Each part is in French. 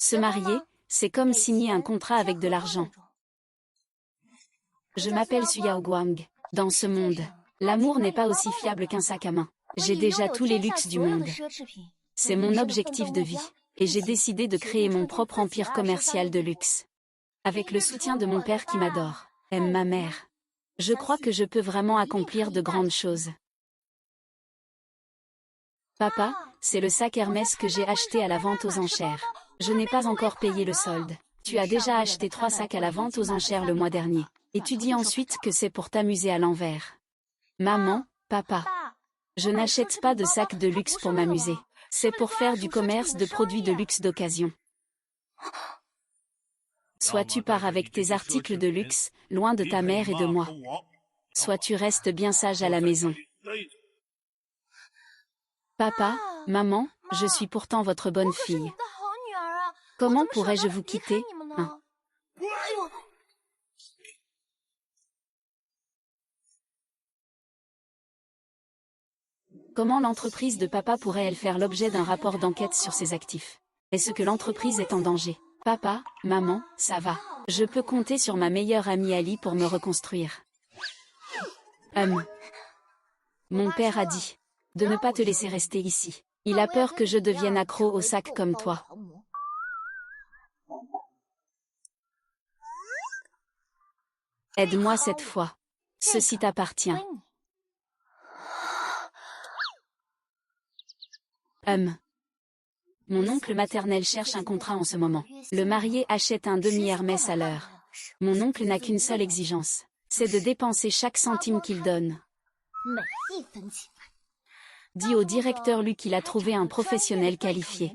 Se marier, c'est comme signer un contrat avec de l'argent. Je m'appelle Su Yaoguang. Dans ce monde, l'amour n'est pas aussi fiable qu'un sac à main. J'ai déjà tous les luxes du monde. C'est mon objectif de vie. Et j'ai décidé de créer mon propre empire commercial de luxe. Avec le soutien de mon père qui m'adore, aime ma mère. Je crois que je peux vraiment accomplir de grandes choses. Papa, c'est le sac Hermès que j'ai acheté à la vente aux enchères. Je n'ai pas encore payé le solde. Tu as déjà acheté 3 sacs à la vente aux enchères le mois dernier. Et tu dis ensuite que c'est pour t'amuser à l'envers. Maman, papa. Je n'achète pas de sacs de luxe pour m'amuser. C'est pour faire du commerce de produits de luxe d'occasion. Soit tu pars avec tes articles de luxe, loin de ta mère et de moi. Soit tu restes bien sage à la maison. Papa, maman, je suis pourtant votre bonne fille. Comment pourrais-je vous quitter, hein? Comment l'entreprise de papa pourrait-elle faire l'objet d'un rapport d'enquête sur ses actifs? Est-ce que l'entreprise est en danger? Papa, maman, ça va. Je peux compter sur ma meilleure amie Ali pour me reconstruire. Mon père a dit de ne pas te laisser rester ici. Il a peur que je devienne accro au sac comme toi. Aide-moi cette fois. Ceci t'appartient. Mon oncle maternel cherche un contrat en ce moment. Le marié achète un demi-Hermès à l'heure. Mon oncle n'a qu'une seule exigence. C'est de dépenser chaque centime qu'il donne. Dis au directeur Lu qu'il a trouvé un professionnel qualifié.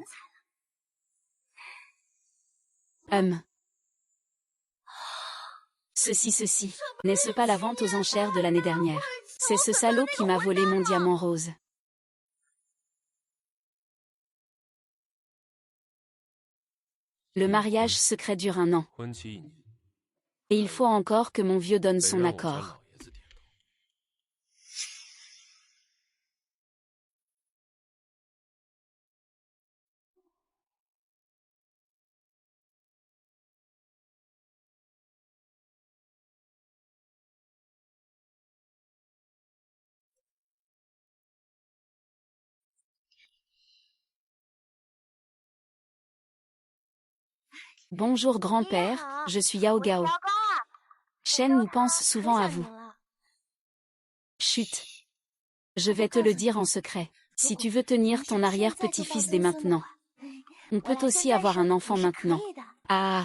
Ceci. N'est-ce pas la vente aux enchères de l'année dernière? C'est ce salaud qui m'a volé mon diamant rose. Le mariage secret dure 1 an. Et il faut encore que mon vieux donne son accord. Bonjour grand-père, je suis Yao Gao. Shen nous pense souvent à vous. Chut. Je vais te le dire en secret. Si tu veux tenir ton arrière-petit-fils dès maintenant. On peut aussi avoir un enfant maintenant. Ah.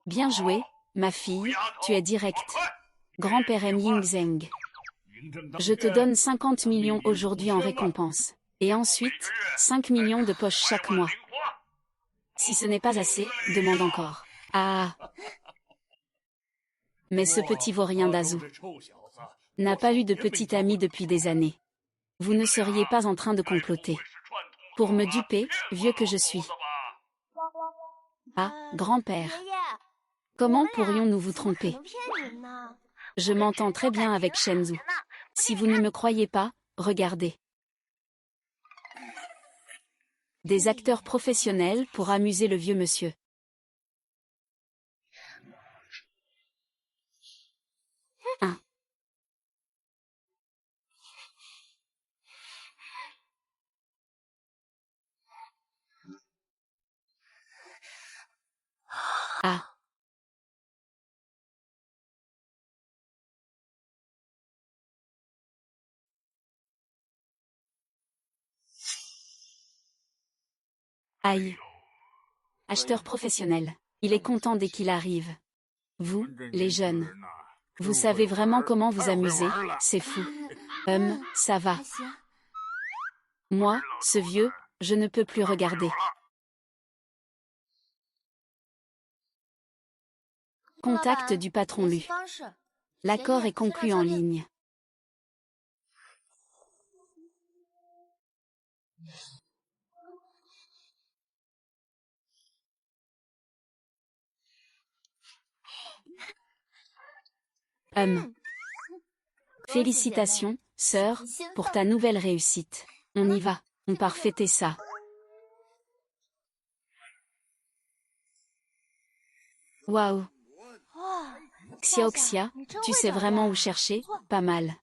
Bien joué, ma fille, tu es directe. Grand-père aime Ying Zheng. Je te donne 50 millions aujourd'hui en récompense. Et ensuite, 5 millions de poches chaque mois. Si ce n'est pas assez, demande encore. Ah. Mais ce petit vaurien d'Azu n'a pas eu de petit ami depuis des années. Vous ne seriez pas en train de comploter pour me duper, vieux que je suis. Ah, grand-père. Comment pourrions-nous vous tromper? Je m'entends très bien avec Shenzhou. Si vous ne me croyez pas, regardez. Des acteurs professionnels pour amuser le vieux monsieur. Ah. Aïe. Acheteur professionnel. Il est content dès qu'il arrive. Vous, les jeunes. Vous savez vraiment comment vous amuser, c'est fou. Ça va. Moi, ce vieux, je ne peux plus regarder. Contact du patron Lu. L'accord est conclu en ligne. Félicitations, sœur, pour ta nouvelle réussite. On y va, on part fêter ça. Waouh. Xiaoxia, tu sais vraiment où chercher, pas mal.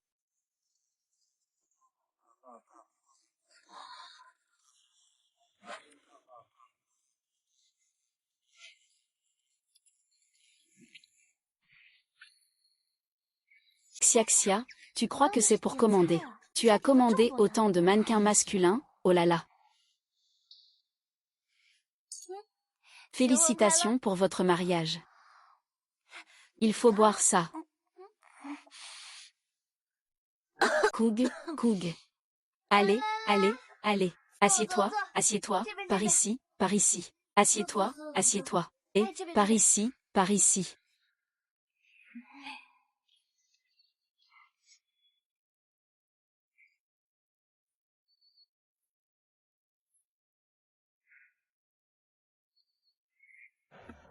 Xiaxia, tu crois que c'est pour commander. Tu as commandé autant de mannequins masculins, oh là là. Félicitations pour votre mariage. Il faut boire ça. Koug, Koug. Allez, allez, allez. Assieds-toi, assieds-toi, par ici, par ici. Assieds-toi, assieds-toi. Et, par ici, par ici.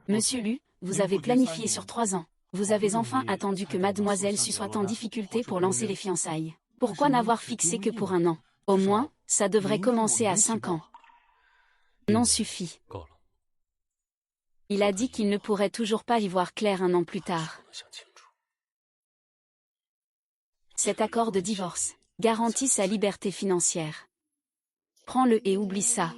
Monsieur Lu, vous avez planifié sur 3 ans. Vous avez enfin attendu que mademoiselle Su soit en difficulté pour lancer les fiançailles. Pourquoi n'avoir fixé que pour 1 an? Au moins, ça devrait commencer à 5 ans. Non suffit. Il a dit qu'il ne pourrait toujours pas y voir clair 1 an plus tard. Cet accord de divorce garantit sa liberté financière. Prends-le et oublie ça.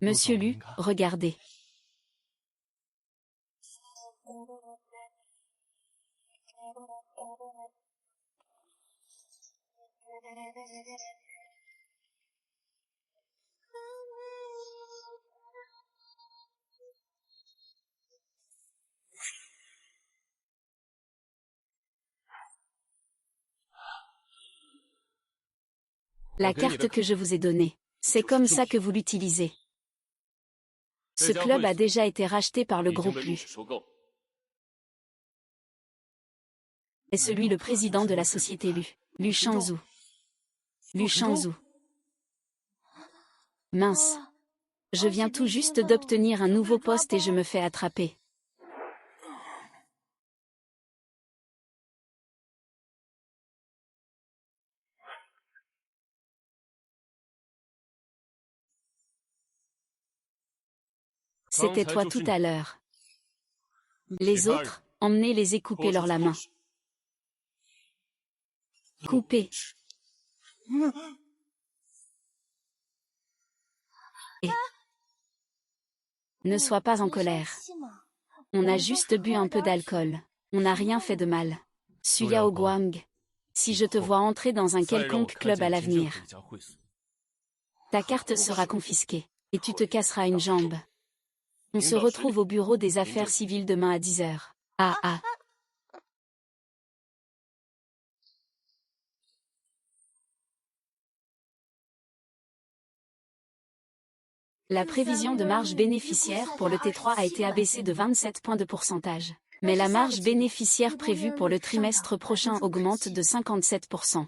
Monsieur Lu, regardez. La carte que je vous ai donnée. C'est comme ça que vous l'utilisez. Ce club a déjà été racheté par le groupe Lu. Et celui le président de la société Lu. Lu Shangzhou. Lu Shangzhou. Mince. Je viens tout juste d'obtenir un nouveau poste et je me fais attraper. C'était toi tout à l'heure. Les autres, emmenez-les et coupez-leur la main. Coupez. Et ne sois pas en colère. On a juste bu un peu d'alcool. On n'a rien fait de mal. Su Yao Guang. Si je te vois entrer dans un quelconque club à l'avenir, ta carte sera confisquée, et tu te casseras une jambe. On se retrouve au bureau des affaires civiles demain à 10 h. Ah ah. La prévision de marge bénéficiaire pour le T3 a été abaissée de 27 points de pourcentage. Mais la marge bénéficiaire prévue pour le trimestre prochain augmente de 57%.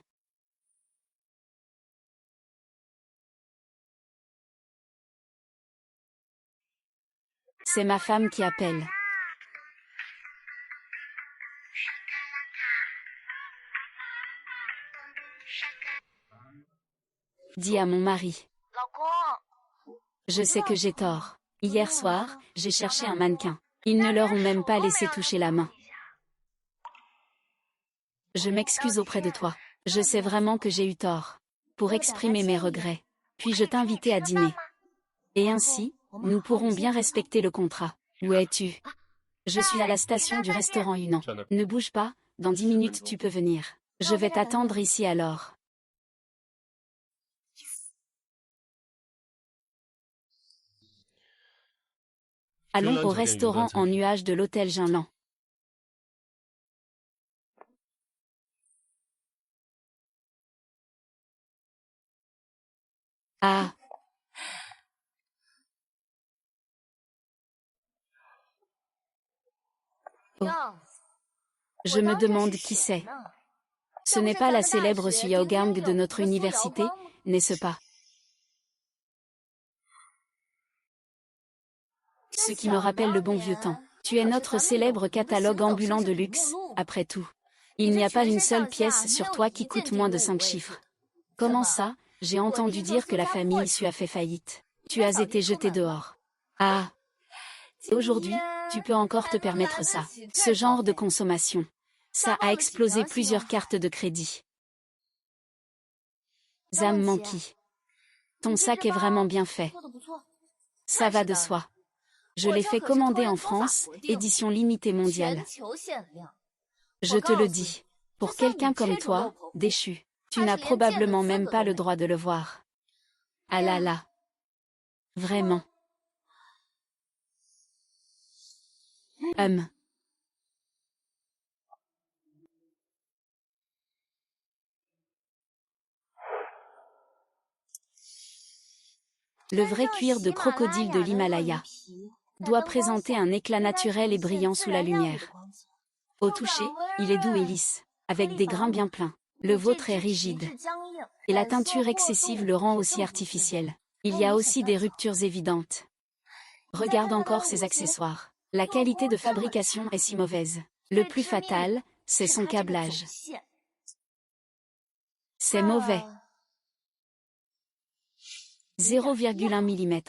C'est ma femme qui appelle. Dis à mon mari. Je sais que j'ai tort. Hier soir, j'ai cherché un mannequin. Ils ne leur ont même pas laissé toucher la main. Je m'excuse auprès de toi. Je sais vraiment que j'ai eu tort. Pour exprimer mes regrets. Puis-je t'inviter à dîner? Et ainsi, nous pourrons bien respecter le contrat. Où es-tu? Je suis à la station du restaurant Yunnan. Ne bouge pas, dans 10 minutes tu peux venir. Je vais t'attendre ici alors. Allons au restaurant en nuage de l'hôtel Jinlan. Ah. Oh. Je me demande qui c'est. Ce n'est pas la célèbre Su Yaogang de notre université, n'est-ce pas? Ce qui me rappelle le bon vieux temps. Tu es notre célèbre catalogue ambulant de luxe, après tout. Il n'y a pas une seule pièce sur toi qui coûte moins de 5 chiffres. Comment ça? J'ai entendu dire que la famille Su a fait faillite. Tu as été jeté dehors. Ah. Aujourd'hui, tu peux encore te permettre ça. Ce genre de consommation. Ça a explosé plusieurs cartes de crédit. Zam Manki. Ton sac est vraiment bien fait. Ça va de soi. Je l'ai fait commander en France, édition limitée mondiale. Je te le dis. Pour quelqu'un comme toi, déchu, tu n'as probablement même pas le droit de le voir. Ah là là. Vraiment. Le vrai cuir de crocodile de l'Himalaya doit présenter un éclat naturel et brillant sous la lumière. Au toucher, il est doux et lisse, avec des grains bien pleins. Le vôtre est rigide. Et la teinture excessive le rend aussi artificiel. Il y a aussi des ruptures évidentes. Regarde encore ses accessoires. La qualité de fabrication est si mauvaise. Le plus fatal, c'est son câblage. C'est mauvais. 0,1 mm.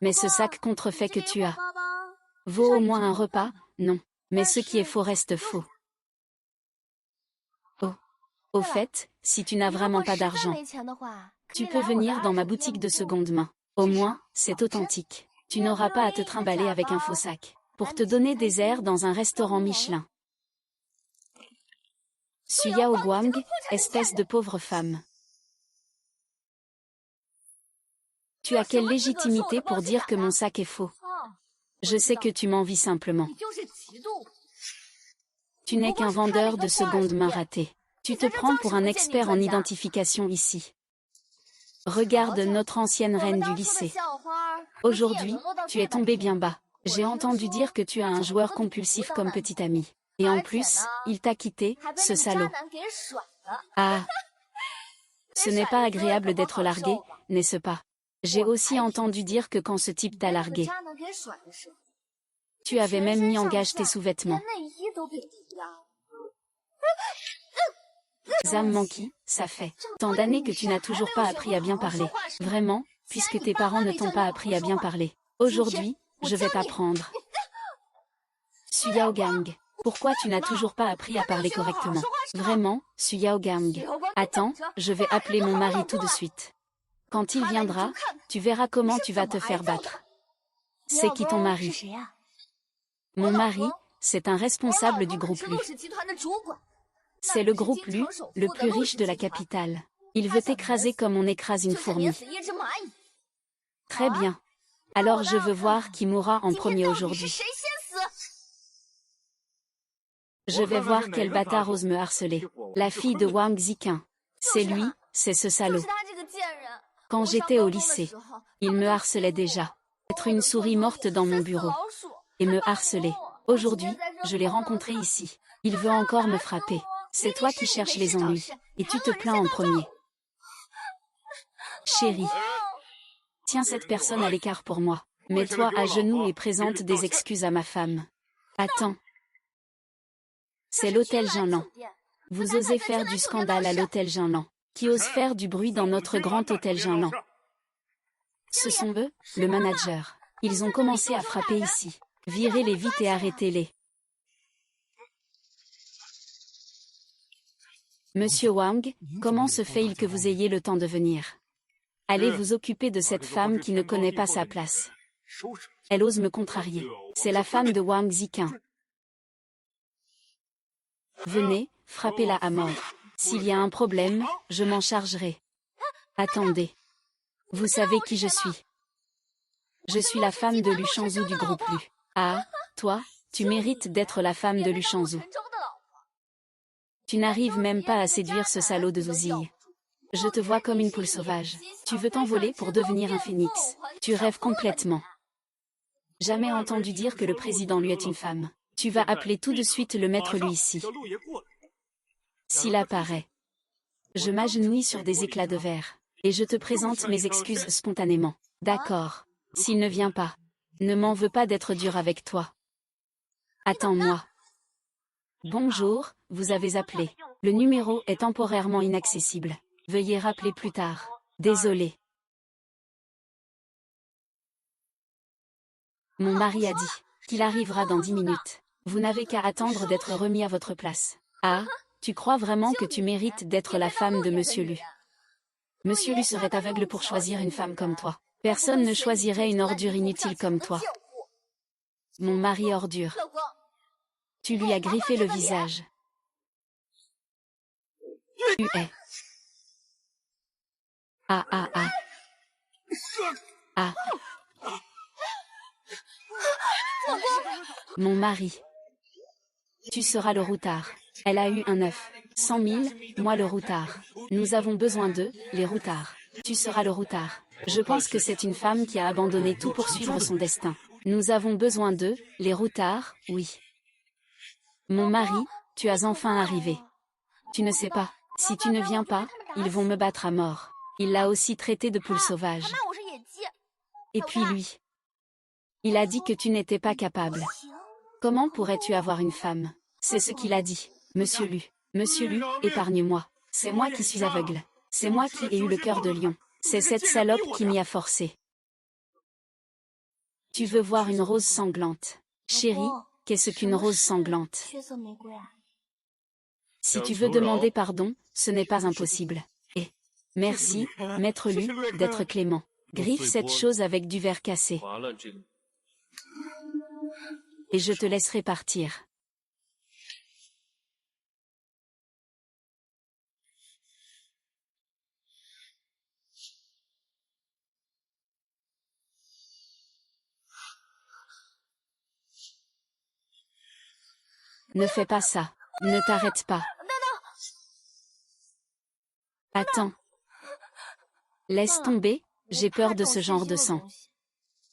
Mais ce sac contrefait que tu as vaut au moins un repas, non. Mais ce qui est faux reste faux. Oh. Au fait, si tu n'as vraiment pas d'argent, tu peux venir dans ma boutique de seconde main. Au moins, c'est authentique. Tu n'auras pas à te trimballer avec un faux sac. Pour te donner des airs dans un restaurant Michelin. Su Yao Guang, espèce de pauvre femme. Tu as quelle légitimité pour dire que mon sac est faux? Je sais que tu m'envies simplement. Tu n'es qu'un vendeur de seconde main raté. Tu te prends pour un expert en identification ici. Regarde notre ancienne reine du lycée. Aujourd'hui, tu es tombé bien bas. J'ai entendu dire que tu as un joueur compulsif comme petit ami. Et en plus, il t'a quitté, ce salaud. Ah. Ce n'est pas agréable d'être largué, n'est-ce pas? J'ai aussi entendu dire que quand ce type t'a largué, tu avais même mis en gage tes sous-vêtements. Zam Manki, ça fait tant d'années que tu n'as toujours pas appris à bien parler. Vraiment, puisque tes parents ne t'ont pas appris à bien parler. Aujourd'hui, je vais t'apprendre. Su Yao Gang. Pourquoi tu n'as toujours pas appris à parler correctement? Vraiment, Su Yao Gang. Attends, je vais appeler mon mari tout de suite. Quand il viendra, tu verras comment tu vas te faire battre. C'est qui ton mari? Mon mari, c'est un responsable du groupe Lu. C'est le groupe Lu, le plus riche de la capitale. Il veut t'écraser comme on écrase une fourmi. Très bien. Alors je veux voir qui mourra en premier aujourd'hui. Je vais voir quel bâtard ose me harceler. La fille de Wang Ziqin. C'est lui, c'est ce salaud. Quand j'étais au lycée, il me harcelait déjà. Être une souris morte dans mon bureau. Et me harceler. Aujourd'hui, je l'ai rencontré ici. Il veut encore me frapper. C'est toi qui cherches les ennuis. Et tu te plains en premier. Chérie. Tiens cette personne à l'écart pour moi. Mets-toi à genoux et présente des excuses à ma femme. Attends. C'est l'hôtel Jinlan. Vous osez faire du scandale à l'hôtel Jinlan. Qui ose faire du bruit dans notre grand hôtel Jinlan? Ce sont eux, le manager. Ils ont commencé à frapper ici. Virez-les vite et arrêtez-les. Monsieur Wang, comment se fait-il que vous ayez le temps de venir? Allez vous occuper de cette femme qui ne connaît pas sa place. Elle ose me contrarier. C'est la femme de Wang Ziqin. Venez, frappez-la à mort. S'il y a un problème, je m'en chargerai. Attendez. Vous savez qui je suis? Je suis la femme de Lu Shangzhou du groupe Lu. Ah, toi, tu mérites d'être la femme de Lu Shangzhou. Tu n'arrives même pas à séduire ce salaud de Zouzille. Je te vois comme une poule sauvage. Tu veux t'envoler pour devenir un phénix. Tu rêves complètement. Jamais entendu dire que le président lui est une femme. Tu vas appeler tout de suite le maître Lu ici. S'il apparaît, je m'agenouille sur des éclats de verre. Et je te présente mes excuses spontanément. D'accord. S'il ne vient pas, ne m'en veux pas d'être dur avec toi. Attends-moi. Bonjour, vous avez appelé. Le numéro est temporairement inaccessible. Veuillez rappeler plus tard. Désolé. Mon mari a dit qu'il arrivera dans 10 minutes. Vous n'avez qu'à attendre d'être remis à votre place. Ah, tu crois vraiment que tu mérites d'être la femme de Monsieur Lu? Monsieur Lu serait aveugle pour choisir une femme comme toi. Personne ne choisirait une ordure inutile comme toi. Mon mari ordure. Tu lui as griffé le visage. Tu es. Ah ah ah. Ah. Mon mari. Tu seras le routard. Elle a eu un œuf. 100 000, moi le routard. Nous avons besoin d'eux, les routards. Tu seras le routard. Je pense que c'est une femme qui a abandonné tout pour suivre son destin. Nous avons besoin d'eux, les routards, oui. Mon mari, tu as enfin arrivé. Tu ne sais pas, si tu ne viens pas, ils vont me battre à mort. Il l'a aussi traité de poule sauvage. Et puis lui. Il a dit que tu n'étais pas capable. Comment pourrais-tu avoir une femme? C'est ce qu'il a dit. Monsieur Lu, épargne-moi. C'est moi qui suis aveugle. C'est moi qui ai eu le cœur de lion. C'est cette salope qui m'y a forcé. Tu veux voir une rose sanglante? Chérie, qu'est-ce qu'une rose sanglante? Si tu veux demander pardon, ce n'est pas impossible. Et merci, maître Lu, d'être clément. Griffe cette chose avec du verre cassé. Et je te laisserai partir. Ne fais pas ça. Ne t'arrête pas. Attends. Laisse tomber, j'ai peur de ce genre de sang.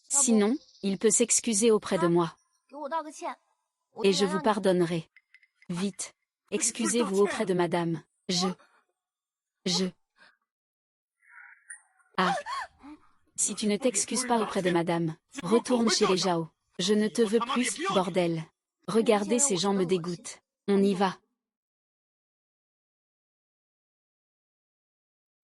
Sinon, il peut s'excuser auprès de moi. Et je vous pardonnerai. Vite. Excusez-vous auprès de madame. Ah. Si tu ne t'excuses pas auprès de madame, retourne chez les Zhao. Je ne te veux plus, bordel. Regardez, ces gens me dégoûtent. On y va.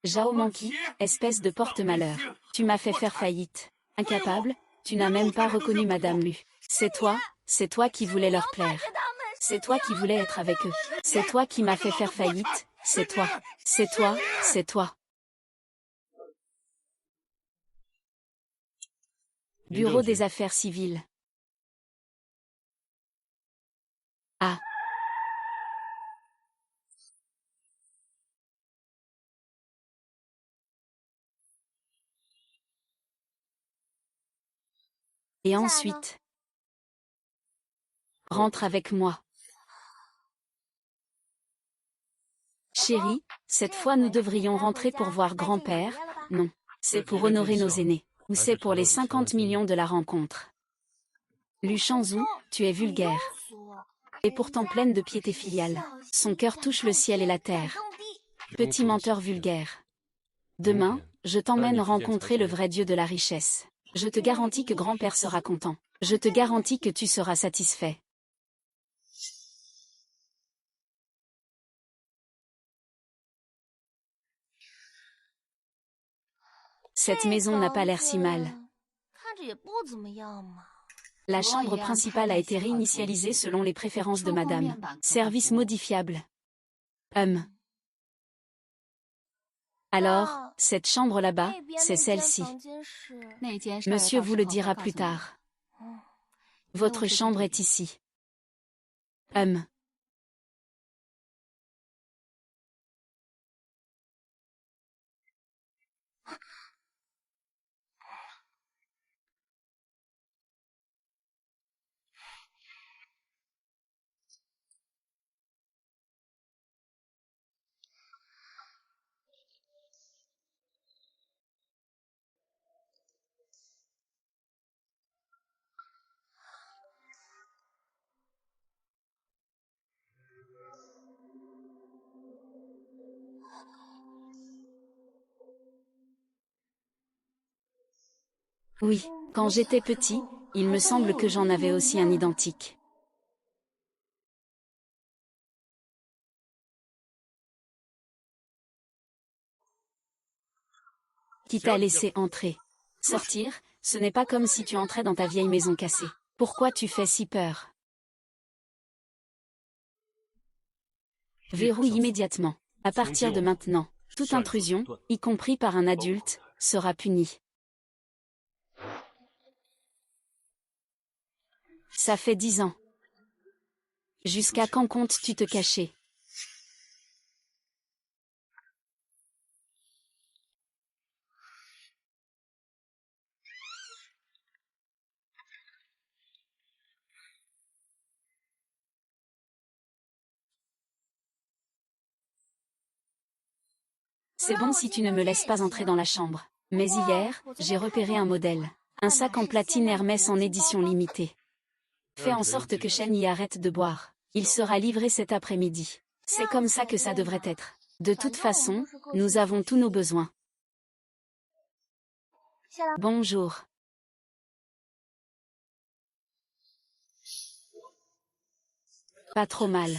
Zhao Monkey, espèce de porte-malheur. Tu m'as fait faire faillite. Incapable, tu n'as même pas reconnu Madame Lu. C'est toi qui voulais leur plaire. C'est toi qui voulais être avec eux. C'est toi qui m'as fait faire faillite. C'est toi. Bureau des affaires civiles. Ah. Et ensuite, rentre avec moi. Chérie, cette fois nous devrions rentrer pour voir grand-père. Non, c'est pour honorer nos aînés. Ou c'est pour les 50 millions de la rencontre. Lu Shangzhou, tu es vulgaire. Et pourtant pleine de piété filiale. Son cœur touche le ciel et la terre. Petit menteur vulgaire. Demain, je t'emmène rencontrer le vrai Dieu de la richesse. Je te garantis que grand-père sera content. Je te garantis que tu seras satisfait. Cette maison n'a pas l'air si mal. La chambre principale a été réinitialisée selon les préférences de madame. Service modifiable. Alors, cette chambre là-bas, c'est celle-ci. Monsieur vous le dira plus tard. Votre chambre est ici. Oui, quand j'étais petit, il me semble que j'en avais aussi un identique. Qui t'a laissé entrer? Sortir, ce n'est pas comme si tu entrais dans ta vieille maison cassée. Pourquoi tu fais si peur? Verrouille immédiatement. À partir de maintenant, toute intrusion, y compris par un adulte, sera punie. Ça fait 10 ans. Jusqu'à quand comptes-tu te cacher? C'est bon si tu ne me laisses pas entrer dans la chambre. Mais hier, j'ai repéré un modèle. Un sac en platine Hermès en édition limitée. Fais en sorte que Shen y arrête de boire. Il sera livré cet après-midi. C'est comme ça que ça devrait être. De toute façon, nous avons tous nos besoins. Bonjour. Pas trop mal.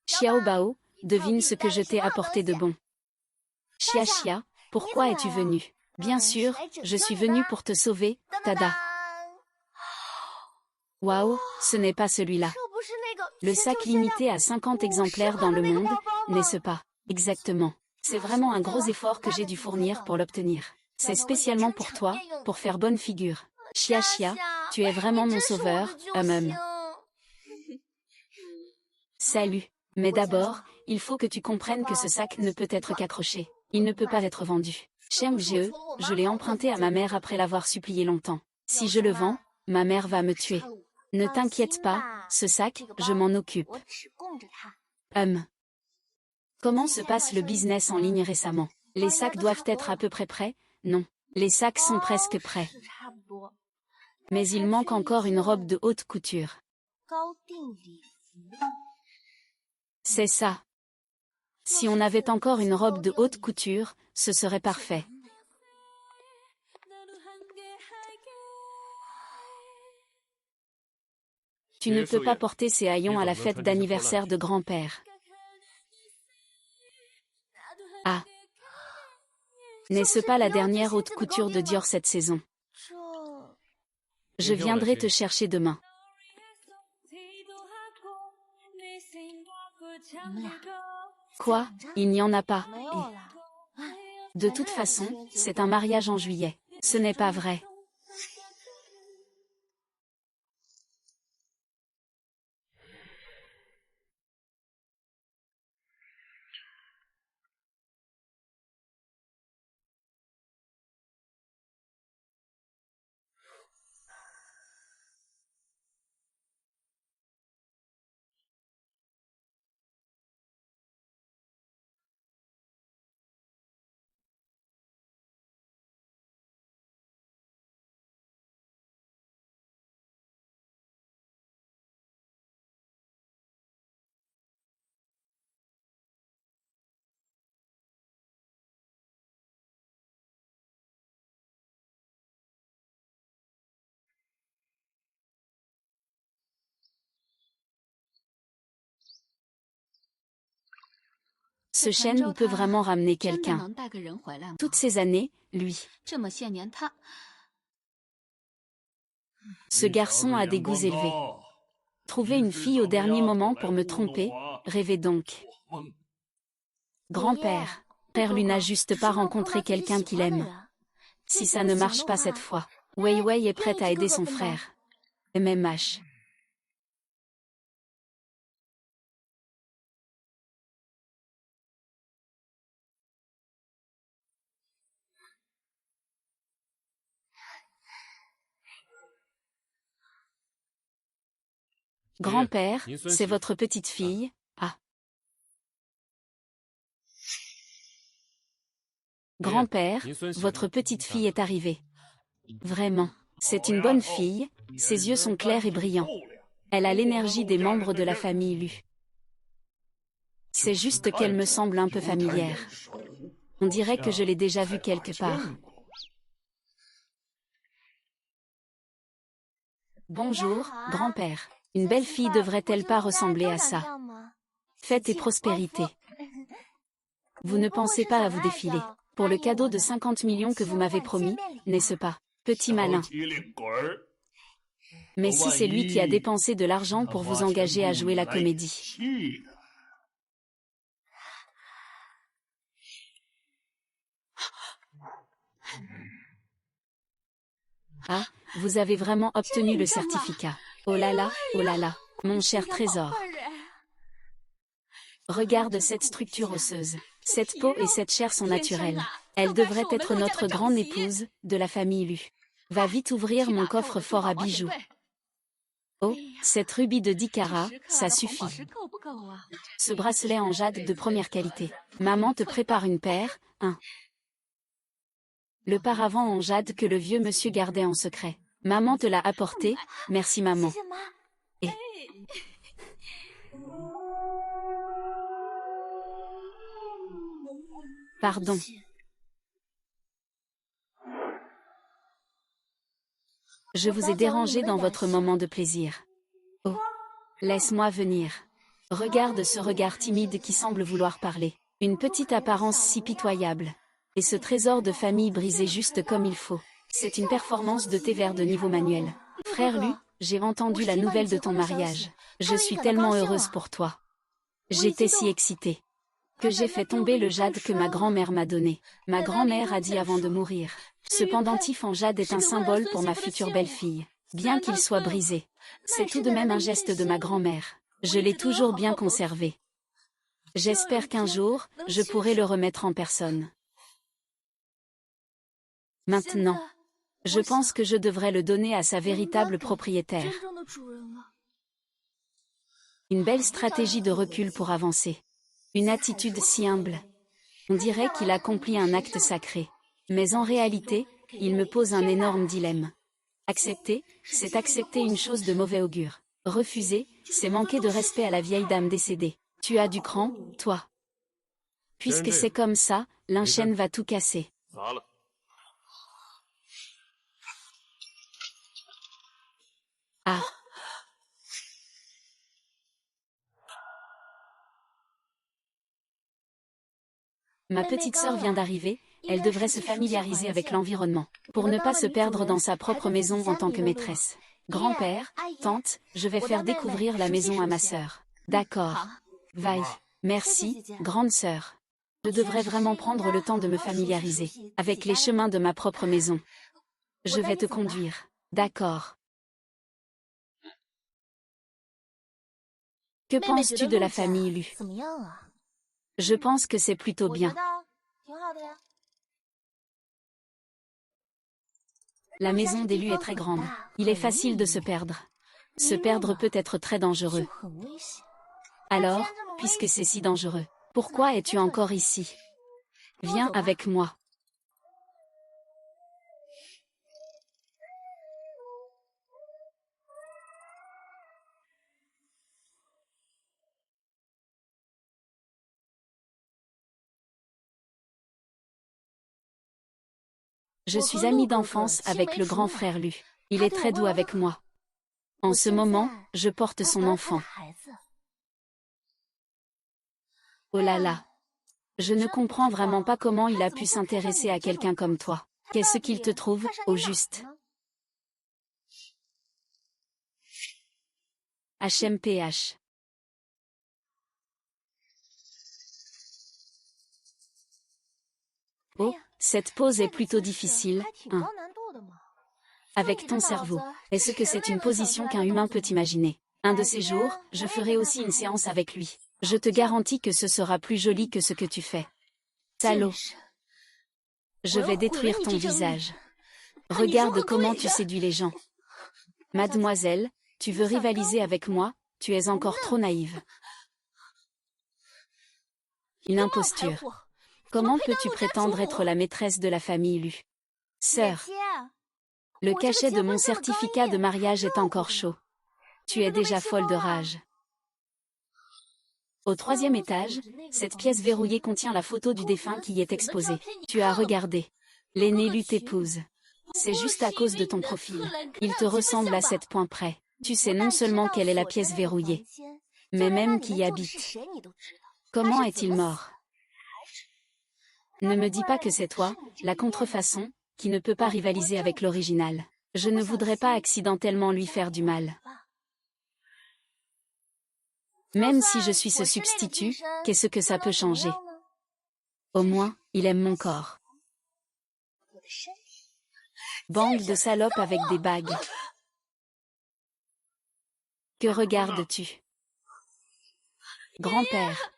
Xiao Bao, devine ce que je t'ai apporté de bon. Xia Xia, pourquoi es-tu venu? Bien sûr, je suis venu pour te sauver, Tada. Waouh, ce n'est pas celui-là. Le sac limité à 50 exemplaires dans le monde, n'est-ce pas? Exactement. C'est vraiment un gros effort que j'ai dû fournir pour l'obtenir. C'est spécialement pour toi, pour faire bonne figure. Xia Xia, tu es vraiment mon sauveur, Salut. Mais d'abord, il faut que tu comprennes que ce sac ne peut être qu'accroché. Il ne peut pas être vendu. Cheng Jie, je l'ai emprunté à ma mère après l'avoir supplié longtemps. Si je le vends, ma mère va me tuer. Ne t'inquiète pas, ce sac, je m'en occupe. Comment se passe le business en ligne récemment? Les sacs doivent être à peu près prêts? Non. Les sacs sont presque prêts. Mais il manque encore une robe de haute couture. C'est ça. Si on avait encore une robe de haute couture, ce serait parfait. Tu ne peux pas porter ces haillons à la fête d'anniversaire de grand-père. Ah. N'est-ce pas la dernière haute couture de Dior cette saison? Je viendrai te chercher demain. Quoi? Il n'y en a pas. De toute façon, c'est un mariage en juillet. Ce n'est pas vrai. Ce Shen peut vraiment ramener quelqu'un. Toutes ces années, lui. Ce garçon a des goûts élevés. Trouver une fille au dernier moment pour me tromper, rêvez donc. Grand-père, Père Lu n'a juste pas rencontré quelqu'un qu'il aime. Si ça ne marche pas cette fois, Wei Wei est prête à aider son frère. MMH. Grand-père, c'est votre petite fille, ah. Grand-père, votre petite fille est arrivée. Vraiment, c'est une bonne fille, ses yeux sont clairs et brillants. Elle a l'énergie des membres de la famille Lu. C'est juste qu'elle me semble un peu familière. On dirait que je l'ai déjà vue quelque part. Bonjour, grand-père. Une belle fille devrait-elle pas ressembler à ça? Fête et prospérité. Vous ne pensez pas à vous défiler. Pour le cadeau de 50 millions que vous m'avez promis, n'est-ce pas, petit malin? Mais si c'est lui qui a dépensé de l'argent pour vous engager à jouer la comédie. Ah, vous avez vraiment obtenu le certificat. Oh là, mon cher trésor. Regarde cette structure osseuse. Cette peau et cette chair sont naturelles. Elle devrait être notre grande épouse, de la famille Lu. Va vite ouvrir mon coffre-fort à bijoux. Oh, cette rubis de 10 carats, ça suffit. Ce bracelet en jade de première qualité. Maman te prépare une paire, hein. Le paravent en jade que le vieux monsieur gardait en secret. Maman te l'a apporté, merci maman. Et... Pardon. Je vous ai dérangé dans votre moment de plaisir. Oh, laisse-moi venir. Regarde ce regard timide qui semble vouloir parler. Une petite apparence si pitoyable. Et ce trésor de famille brisé juste comme il faut. C'est une performance de thé vert de niveau manuel. Frère Lu, j'ai entendu la nouvelle de ton mariage. Je suis tellement heureuse pour toi. J'étais si excitée que j'ai fait tomber le jade que ma grand-mère m'a donné. Ma grand-mère a dit avant de mourir. Ce pendentif en jade est un symbole pour ma future belle-fille. Bien qu'il soit brisé, c'est tout de même un geste de ma grand-mère. Je l'ai toujours bien conservé. J'espère qu'un jour, je pourrai le remettre en personne. Maintenant, je pense que je devrais le donner à sa véritable propriétaire. Une belle stratégie de recul pour avancer. Une attitude si humble. On dirait qu'il accomplit un acte sacré. Mais en réalité, il me pose un énorme dilemme. Accepter, c'est accepter une chose de mauvais augure. Refuser, c'est manquer de respect à la vieille dame décédée. Tu as du cran, toi. Puisque c'est comme ça, l'enchaîne va tout casser. Ah. Ma petite sœur vient d'arriver, elle devrait se familiariser avec l'environnement, pour ne pas se perdre dans sa propre maison en tant que maîtresse. Grand-père, tante, je vais faire découvrir la maison à ma sœur. D'accord. Vaille. Merci, grande sœur. Je devrais vraiment prendre le temps de me familiariser avec les chemins de ma propre maison. Je vais te conduire. D'accord. Que penses-tu de la famille Lu? Je pense que c'est plutôt bien. La maison des Lu est très grande. Il est facile de se perdre. Se perdre peut être très dangereux. Alors, puisque c'est si dangereux, pourquoi es-tu encore ici? Viens avec moi. Je suis amie d'enfance avec le grand frère Lu. Il est très doux avec moi. En ce moment, je porte son enfant. Oh là là. Je ne comprends vraiment pas comment il a pu s'intéresser à quelqu'un comme toi. Qu'est-ce qu'il te trouve, au juste? HMPH. Oh, cette pose est plutôt difficile, hein. Avec ton cerveau, est-ce que c'est une position qu'un humain peut imaginer? Un de ces jours, je ferai aussi une séance avec lui. Je te garantis que ce sera plus joli que ce que tu fais. Salaud. Je vais détruire ton visage. Regarde comment tu séduis les gens. Mademoiselle, tu veux rivaliser avec moi? Tu es encore trop naïve. Une imposture. Comment peux-tu prétendre être la maîtresse de la famille Lu? Sœur. Le cachet de mon certificat de mariage est encore chaud. Tu es déjà folle de rage. Au 3e étage, cette pièce verrouillée contient la photo du défunt qui y est exposée. Tu as regardé. L'aîné Lu t'épouse. C'est juste à cause de ton profil. Il te ressemble à 7 points près. Tu sais non seulement quelle est la pièce verrouillée, mais même qui y habite. Comment est-il mort? Ne me dis pas que c'est toi, la contrefaçon, qui ne peut pas rivaliser avec l'original. Je ne voudrais pas accidentellement lui faire du mal. Même si je suis ce substitut, qu'est-ce que ça peut changer? Au moins, il aime mon corps. Bande de salopes avec des bagues. Que regardes-tu? Grand-père.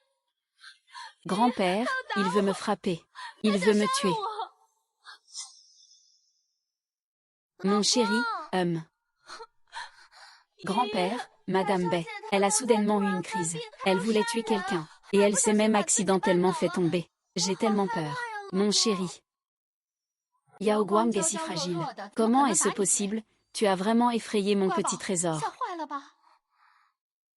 Grand-père, il veut me frapper. Il veut me tuer. Mon chéri, Grand-père, Madame Bay, elle a soudainement eu une crise. Elle voulait tuer quelqu'un. Et elle s'est même accidentellement fait tomber. J'ai tellement peur. Mon chéri. Yao Guang est si fragile. Comment est-ce possible? Tu as vraiment effrayé mon petit trésor.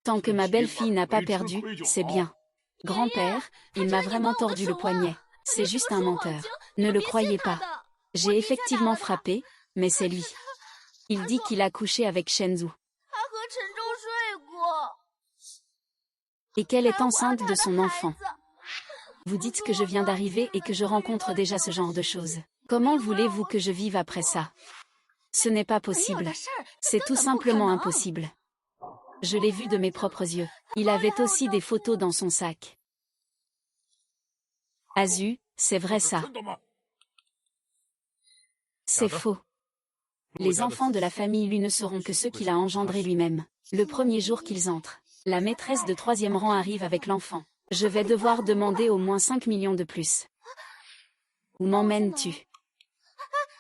Tant que ma belle-fille n'a pas perdu, c'est bien. Grand-père, il m'a vraiment tordu le poignet. C'est juste un menteur. Ne le croyez pas. J'ai effectivement frappé, mais c'est lui. Il dit qu'il a couché avec Shenzhou. Et qu'elle est enceinte de son enfant. Vous dites que je viens d'arriver et que je rencontre déjà ce genre de choses. Comment voulez-vous que je vive après ça? Ce n'est pas possible. C'est tout simplement impossible. Je l'ai vu de mes propres yeux. Il avait aussi des photos dans son sac. Azu, c'est vrai ça. C'est faux. Les enfants de la famille Lu ne seront que ceux qu'il a engendrés lui-même. Le premier jour qu'ils entrent, la maîtresse de 3e rang arrive avec l'enfant. Je vais devoir demander au moins 5 millions de plus. Où m'emmènes-tu?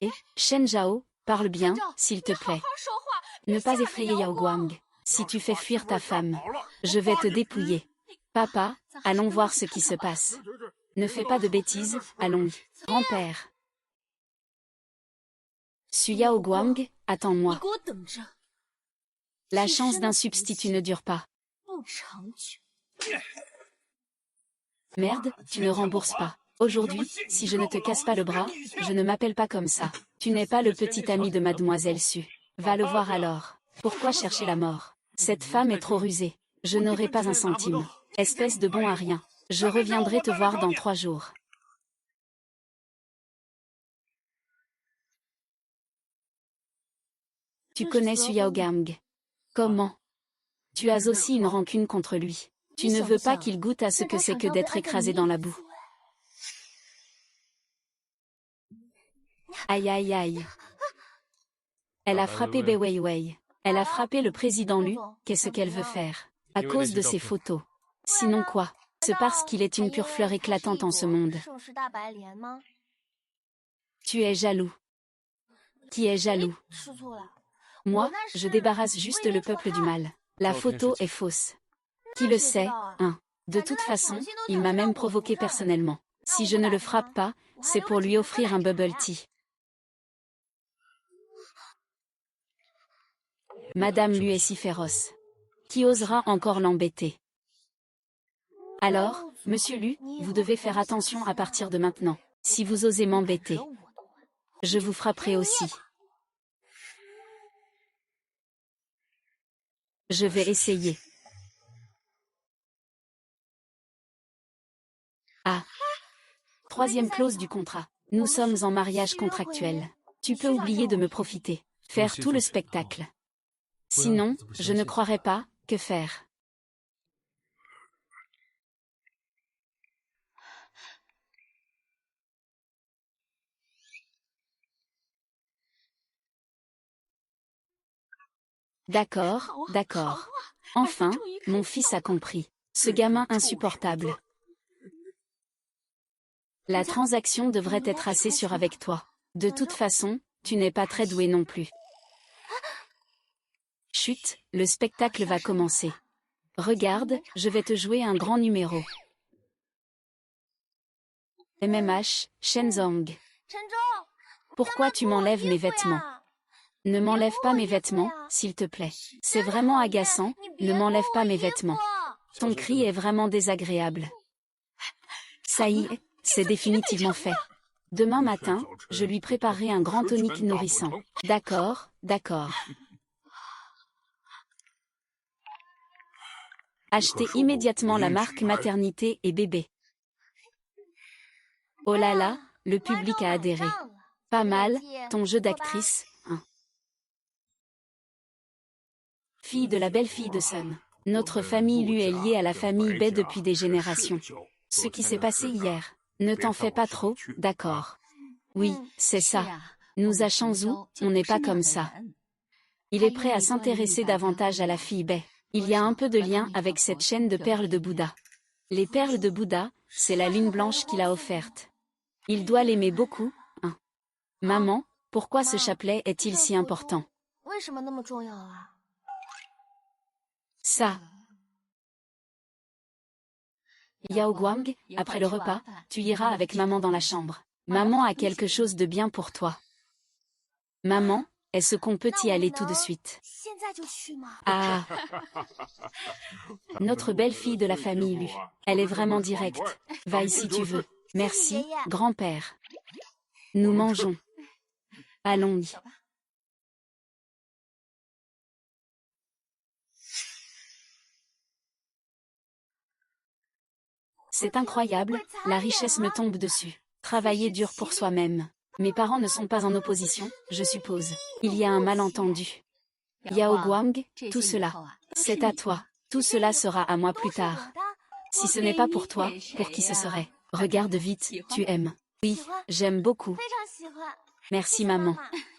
Et, Shen Zhao, parle bien, s'il te plaît. Ne pas effrayer Yao Guang. Si tu fais fuir ta femme, je vais te dépouiller. Papa, allons voir ce qui se passe. Ne fais pas de bêtises, allons. Grand-père. Su Yao Guang, attends-moi. La chance d'un substitut ne dure pas. Merde, tu ne rembourses pas. Aujourd'hui, si je ne te casse pas le bras, je ne m'appelle pas comme ça. Tu n'es pas le petit ami de Mademoiselle Su. Va le voir alors. Pourquoi chercher la mort? Cette femme est trop rusée. Je n'aurai pas un centime. Espèce de bon à rien. Je reviendrai te voir dans 3 jours. Tu connais Su Yao Guang. Comment? Tu as aussi une rancune contre lui. Tu ne veux pas qu'il goûte à ce que c'est que d'être écrasé dans la boue. Aïe aïe aïe. Elle a frappé Bei Weiwei. Elle a frappé le président Lu. Qu'est-ce qu'elle veut faire? À cause de ses photos. Sinon quoi? C'est parce qu'il est une pure fleur éclatante en ce monde. Tu es jaloux. Qui est jaloux? Moi, je débarrasse juste le peuple du mal. La photo est fausse. Qui le sait, hein? De toute façon, il m'a même provoqué personnellement. Si je ne le frappe pas, c'est pour lui offrir un bubble tea. Madame Lu est si féroce. Qui osera encore l'embêter? Alors, Monsieur Lu, vous devez faire attention à partir de maintenant. Si vous osez m'embêter, je vous frapperai aussi. Je vais essayer. Ah. 3e clause du contrat. Nous sommes en mariage contractuel. Tu peux oublier de me profiter. Faire tout le spectacle. Sinon, je ne croirais pas, que faire? D'accord, d'accord. Enfin, mon fils a compris. Ce gamin insupportable. La transaction devrait être assez sûre avec toi. De toute façon, tu n'es pas très doué non plus. Chut, le spectacle va commencer. Regarde, je vais te jouer un grand numéro. MMH, Shenzong. Pourquoi tu m'enlèves mes vêtements? Ne m'enlève pas mes vêtements, s'il te plaît. C'est vraiment agaçant, ne m'enlève pas mes vêtements. Ton cri est vraiment désagréable. Ça y est, c'est définitivement fait. Demain matin, je lui préparerai un grand tonic nourrissant. D'accord, d'accord. Achetez immédiatement la marque maternité et bébé. Oh là là, le public a adhéré. Pas mal, ton jeu d'actrice, hein. Fille de la belle-fille de Sun. Notre famille Lu est liée à la famille Bai depuis des générations. Ce qui s'est passé hier. Ne t'en fais pas trop, d'accord. Oui, c'est ça. Nous à Shangzhou, on n'est pas comme ça. Il est prêt à s'intéresser davantage à la fille Bai. Il y a un peu de lien avec cette chaîne de perles de Bouddha. Les perles de Bouddha, c'est la lune blanche qu'il a offerte. Il doit l'aimer beaucoup, hein. Maman, pourquoi ce chapelet est-il si important? Ça. Yao Guang, après le repas, tu iras avec maman dans la chambre. Maman a quelque chose de bien pour toi. Maman, est-ce qu'on peut y aller tout de suite? Ah. Notre belle-fille de la famille Lu. Elle est vraiment directe. Va si tu veux. Merci, grand-père. Nous mangeons. Allons-y. C'est incroyable, la richesse me tombe dessus. Travailler dur pour soi-même. Mes parents ne sont pas en opposition, je suppose. Il y a un malentendu. Yao Guang, tout cela, c'est à toi. Tout cela sera à moi plus tard. Si ce n'est pas pour toi, pour qui ce serait? Regarde vite, tu aimes. Oui, j'aime beaucoup. Merci maman.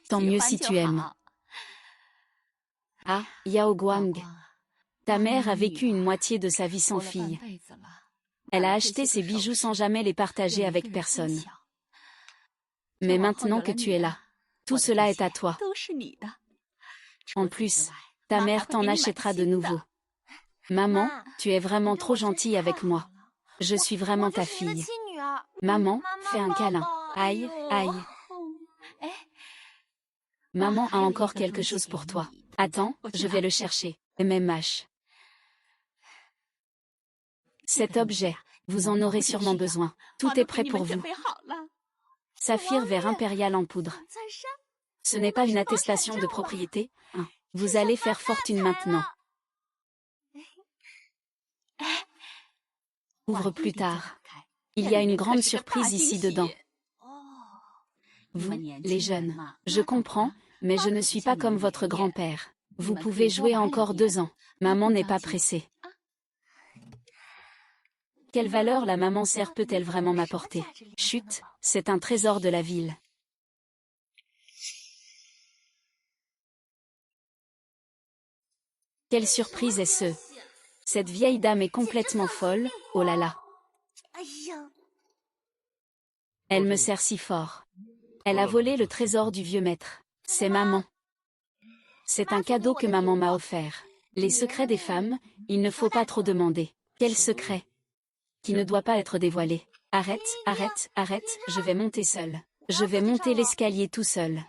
Tant mieux si tu aimes. Ah, Yao Guang. Ta mère a vécu une moitié de sa vie sans fille. Elle a acheté ses bijoux sans jamais les partager avec personne. Mais maintenant que tu es là, tout cela est à toi. En plus, ta mère t'en achètera de nouveaux. Maman, tu es vraiment trop gentille avec moi. Je suis vraiment ta fille. Maman, fais un câlin. Aïe, aïe. Maman a encore quelque chose pour toi. Attends, je vais le chercher. MMH. Cet objet, vous en aurez sûrement besoin. Tout est prêt pour vous. Saphir vert impérial en poudre. Ce n'est pas une attestation de propriété, hein. Vous allez faire fortune maintenant. Ouvre plus tard. Il y a une grande surprise ici dedans. Vous, les jeunes, je comprends, mais je ne suis pas comme votre grand-père. Vous pouvez jouer encore 2 ans. Maman n'est pas pressée. Quelle valeur la maman serre peut-elle vraiment m'apporter? Chut, c'est un trésor de la ville. Quelle surprise est-ce? Cette vieille dame est complètement folle, oh là là. Elle me sert si fort. Elle a volé le trésor du vieux maître. C'est maman. C'est un cadeau que maman m'a offert. Les secrets des femmes, il ne faut pas trop demander. Quel secret? Qui ne doit pas être dévoilé. Arrête, arrête, arrête, je vais monter seul. Je vais monter l'escalier tout seul.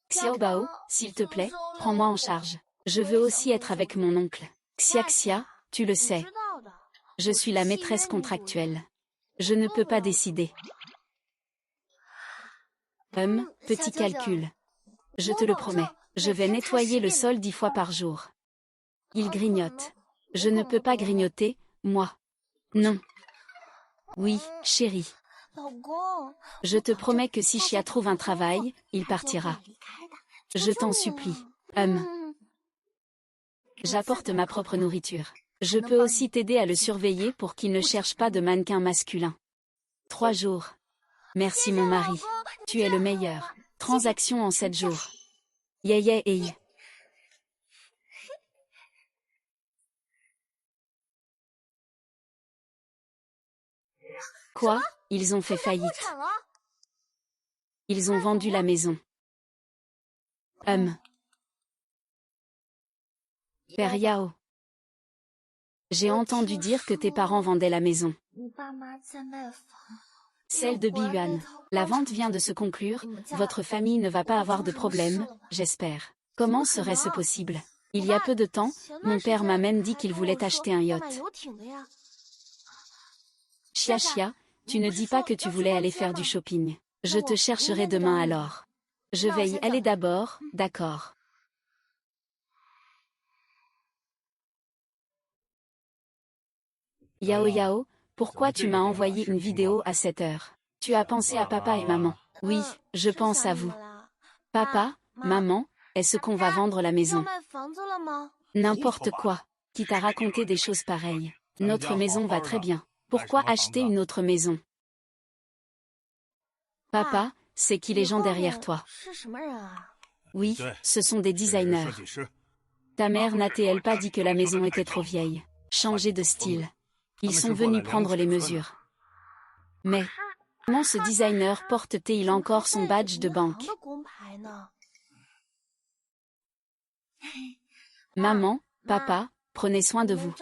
Xiaobao, s'il te plaît, prends-moi en charge. Je veux aussi être avec mon oncle. Xia, tu le sais. Je suis la maîtresse contractuelle. Je ne peux pas décider. Petit calcul. Je te le promets, je vais nettoyer le sol 10 fois par jour. Il grignote. Je ne peux pas grignoter, moi. Non. Oui, chérie. Je te promets que si Chia trouve un travail, il partira. Je t'en supplie. J'apporte ma propre nourriture. Je peux aussi t'aider à le surveiller pour qu'il ne cherche pas de mannequin masculin. 3 jours. Merci mon mari. Tu es le meilleur. Transaction en 7 jours. Yé. Quoi? Ils ont fait faillite. Ils ont vendu la maison. Père Yao. J'ai entendu dire que tes parents vendaient la maison. Celle de Biyuan. La vente vient de se conclure, votre famille ne va pas avoir de problème, j'espère. Comment serait-ce possible? Il y a peu de temps, mon père m'a même dit qu'il voulait acheter un yacht. Chia Chia, tu ne dis pas que tu voulais aller faire du shopping. Je te chercherai demain alors. Je vais y aller d'abord, d'accord. Yao Yao, pourquoi tu m'as envoyé une vidéo à 7 heures? Tu as pensé à papa et maman? Oui, je pense à vous. Papa, maman, est-ce qu'on va vendre la maison? N'importe quoi. Qui t'a raconté des choses pareilles? Notre maison va très bien. Pourquoi acheter une autre maison? Papa, c'est qui les gens derrière toi? Oui, ce sont des designers. Ta mère n'a-t-elle pas dit que la maison était trop vieille? Changer de style. Ils sont venus prendre les mesures. Mais, comment ce designer porte-t-il encore son badge de banque? Maman, papa, prenez soin de vous.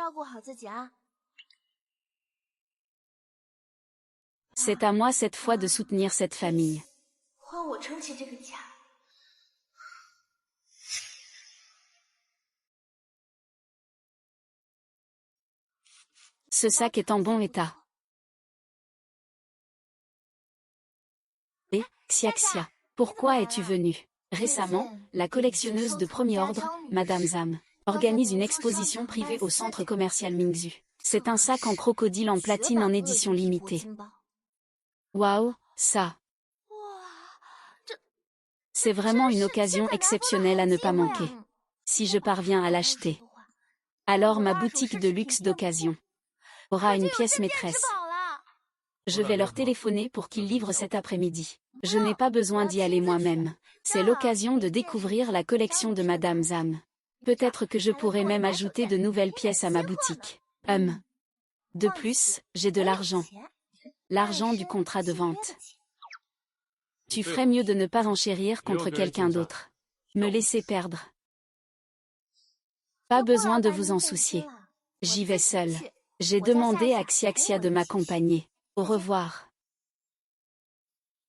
C'est à moi cette fois de soutenir cette famille. Ce sac est en bon état. Et, Xiaxia, pourquoi es-tu venue? Récemment, la collectionneuse de premier ordre, Madame Zham, organise une exposition privée au centre commercial Mingzhu. C'est un sac en crocodile en platine en édition limitée. Waouh, ça! C'est vraiment une occasion exceptionnelle à ne pas manquer. Si je parviens à l'acheter, alors ma boutique de luxe d'occasion aura une pièce maîtresse. Je vais leur téléphoner pour qu'ils livrent cet après-midi. Je n'ai pas besoin d'y aller moi-même. C'est l'occasion de découvrir la collection de Madame Zham. Peut-être que je pourrais même ajouter de nouvelles pièces à ma boutique. De plus, j'ai de l'argent. L'argent du contrat de vente. Tu ferais mieux de ne pas enchérir contre quelqu'un d'autre. Me laisser perdre. Pas besoin de vous en soucier. J'y vais seule. J'ai demandé à Xiaxia de m'accompagner. Au revoir.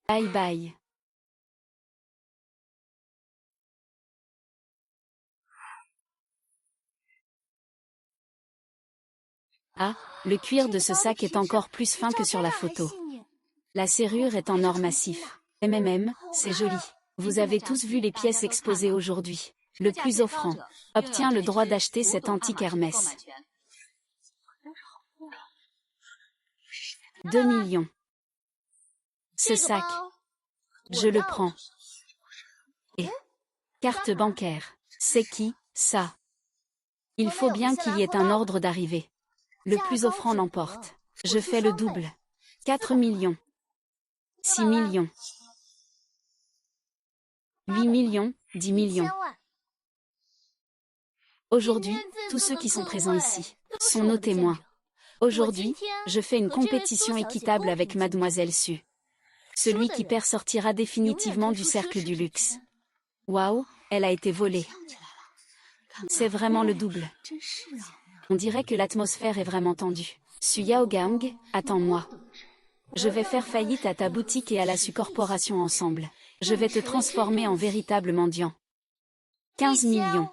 Bye bye. Ah, le cuir de ce sac est encore plus fin que sur la photo. La serrure est en or massif. C'est joli. Vous avez tous vu les pièces exposées aujourd'hui. Le plus offrant obtient le droit d'acheter cet antique Hermès. 2 millions. Ce sac. Je le prends. Et carte bancaire. C'est qui, ça? Il faut bien qu'il y ait un ordre d'arrivée. Le plus offrant l'emporte. Je fais le double. 4 millions. 6 millions. 8 millions, 10 millions. Aujourd'hui, tous ceux qui sont présents ici sont nos témoins. Aujourd'hui, je fais une compétition équitable avec Mademoiselle Su. Celui qui perd sortira définitivement du cercle du luxe. Waouh, elle a été volée. C'est vraiment le double. On dirait que l'atmosphère est vraiment tendue. Su Yaogang, attends-moi. Je vais faire faillite à ta boutique et à la Su Corporation ensemble. Je vais te transformer en véritable mendiant. 15 millions.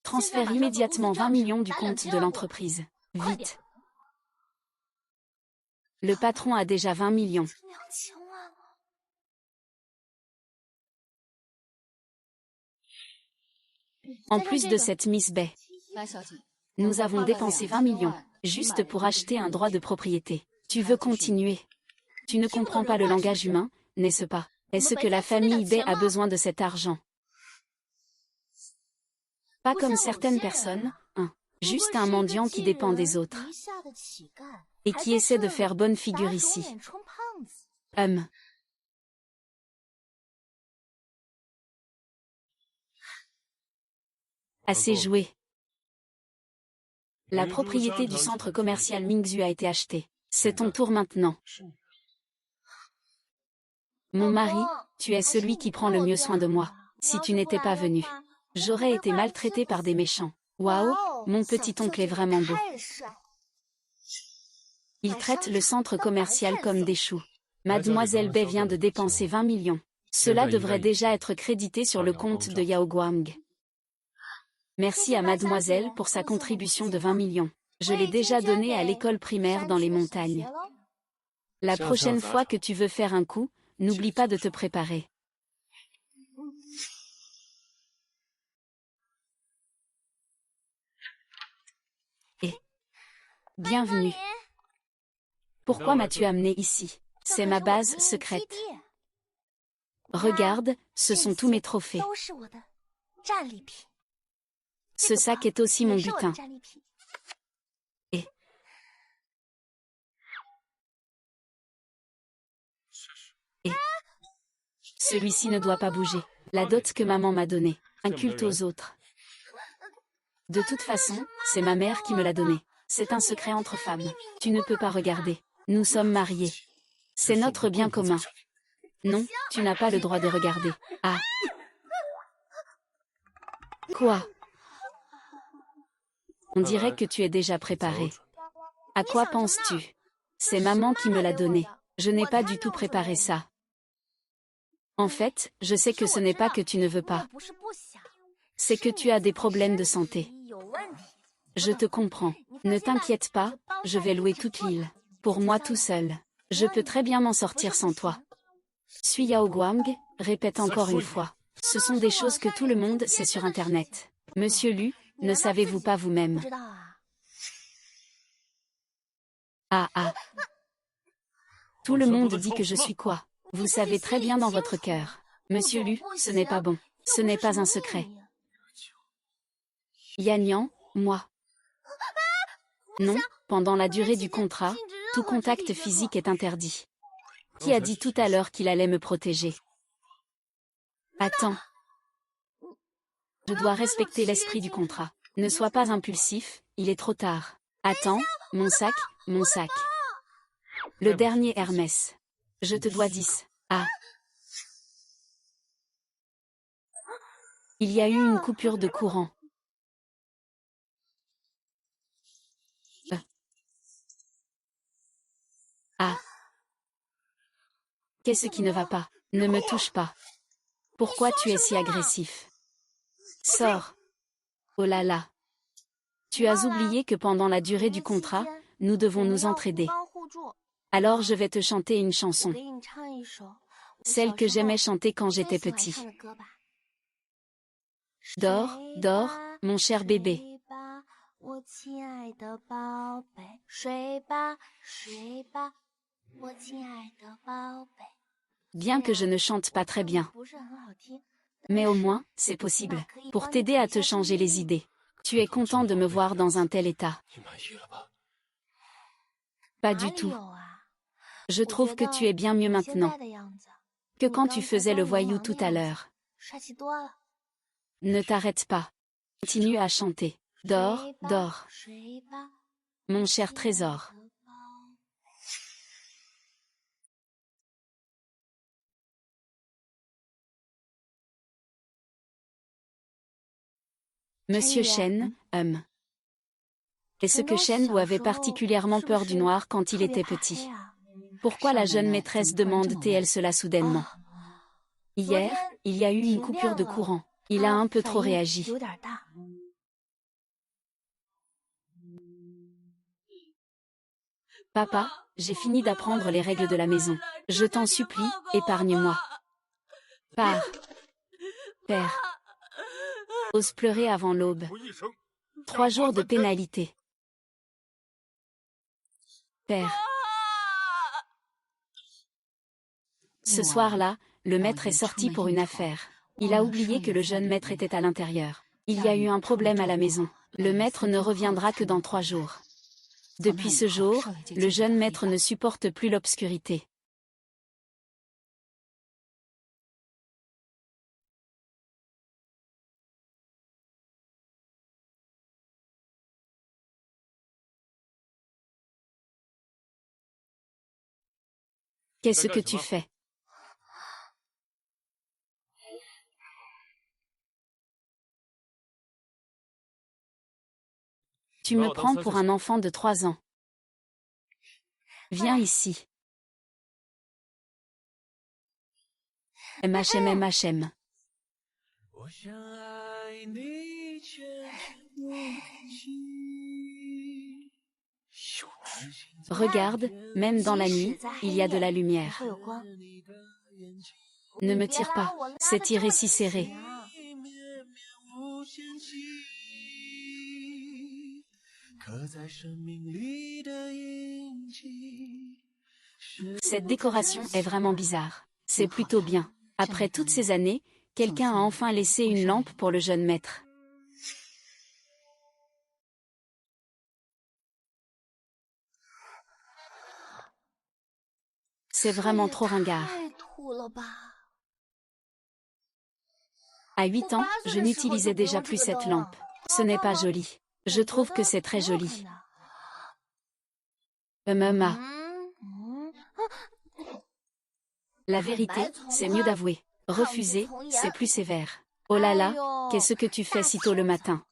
Transfère immédiatement 20 millions du compte de l'entreprise. Vite. Le patron a déjà 20 millions. En plus de cette Miss Bay, nous avons dépensé 20 millions, juste pour acheter un droit de propriété. Tu veux continuer? Tu ne comprends pas le langage humain, n'est-ce pas? Est-ce que la famille Bay a besoin de cet argent? Pas comme certaines personnes, juste un mendiant qui dépend des autres. Et qui essaie de faire bonne figure ici. Assez joué. La propriété du centre commercial Mingzhu a été achetée. C'est ton tour maintenant. Mon mari, tu es celui qui prend le mieux soin de moi. Si tu n'étais pas venu, J'aurais été maltraitée par des méchants. Waouh, mon petit oncle est vraiment beau. Il traite le centre commercial comme des choux. Mademoiselle Bai vient de dépenser 20 millions. Cela devrait déjà être crédité sur le compte de Yao Guang. Merci à Mademoiselle pour sa contribution de 20 millions. Je l'ai déjà donnée à l'école primaire dans les montagnes. La prochaine fois que tu veux faire un coup, n'oublie pas de te préparer. Et bienvenue. Pourquoi m'as-tu amené ici? C'est ma base secrète. Regarde, ce sont tous mes trophées. Ce sac est aussi mon butin. Et celui-ci ne doit pas bouger. La dot que maman m'a donnée. Un culte aux autres. De toute façon, c'est ma mère qui me l'a donné. C'est un secret entre femmes. Tu ne peux pas regarder. Nous sommes mariés. C'est notre bien commun. Non, tu n'as pas le droit de regarder. Ah. Quoi? On dirait que tu es déjà préparé. À quoi penses-tu? C'est maman qui me l'a donné. Je n'ai pas du tout préparé ça. En fait, je sais que ce n'est pas que tu ne veux pas. C'est que tu as des problèmes de santé. Je te comprends. Ne t'inquiète pas, je vais louer toute l'île. Pour moi tout seul. Je peux très bien m'en sortir sans toi. Suis Yao Guang, répète encore une fois. Ce sont des choses que tout le monde sait sur Internet. Monsieur Lu, ne savez-vous pas vous-même? Ah ah. Tout le monde dit que je suis quoi? Vous savez très bien dans votre cœur. Monsieur Lu, ce n'est pas bon. Ce n'est pas un secret. Yannian, moi. Non, pendant la durée du contrat, tout contact physique est interdit. Qui a dit tout à l'heure qu'il allait me protéger? Attends. Je dois respecter l'esprit du contrat. Ne sois pas impulsif, il est trop tard. Attends, mon sac, mon sac. Le dernier Hermès. Je te dois 10. Ah. Il y a eu une coupure de courant. Ah. Qu'est-ce qui ne va pas? Ne me touche pas. Pourquoi tu es si agressif? Sors. Oh là là. Tu as oublié que pendant la durée du contrat, nous devons nous entraider. Alors je vais te chanter une chanson. Celle que j'aimais chanter quand j'étais petit. Dors, dors, mon cher bébé. Bien que je ne chante pas très bien. Mais au moins, c'est possible. Pour t'aider à te changer les idées. Tu es content de me voir dans un tel état? Pas du tout. Je trouve que tu es bien mieux maintenant que quand tu faisais le voyou tout à l'heure. Ne t'arrête pas. Continue à chanter. Dors, dors. Mon cher trésor. Monsieur Shen, Est-ce que Shen Wu avait particulièrement peur du noir quand il était petit? Pourquoi la jeune maîtresse demande-t-elle cela soudainement? Hier, il y a eu une coupure de courant. Il a un peu trop réagi. Papa, j'ai fini d'apprendre les règles de la maison. Je t'en supplie, épargne-moi. Pars. Père. Ose pleurer avant l'aube. 3 jours de pénalité. Père. Ce soir-là, le maître est sorti pour une affaire. Il a oublié que le jeune maître était à l'intérieur. Il y a eu un problème à la maison. Le maître ne reviendra que dans 3 jours. Depuis ce jour, le jeune maître ne supporte plus l'obscurité. Qu'est-ce que tu fais? Tu me prends pour un enfant de 3 ans. Viens ici. MHM. Regarde, même dans la nuit, il y a de la lumière. Ne me tire pas, c'est tiré si serré. Cette décoration est vraiment bizarre. C'est plutôt bien. Après toutes ces années, quelqu'un a enfin laissé une lampe pour le jeune maître. C'est vraiment trop ringard. À 8 ans, je n'utilisais déjà plus cette lampe. Ce n'est pas joli. Je trouve que c'est très joli. Mama. La vérité, c'est mieux d'avouer. Refuser, c'est plus sévère. Oh là là, qu'est-ce que tu fais si tôt le matin?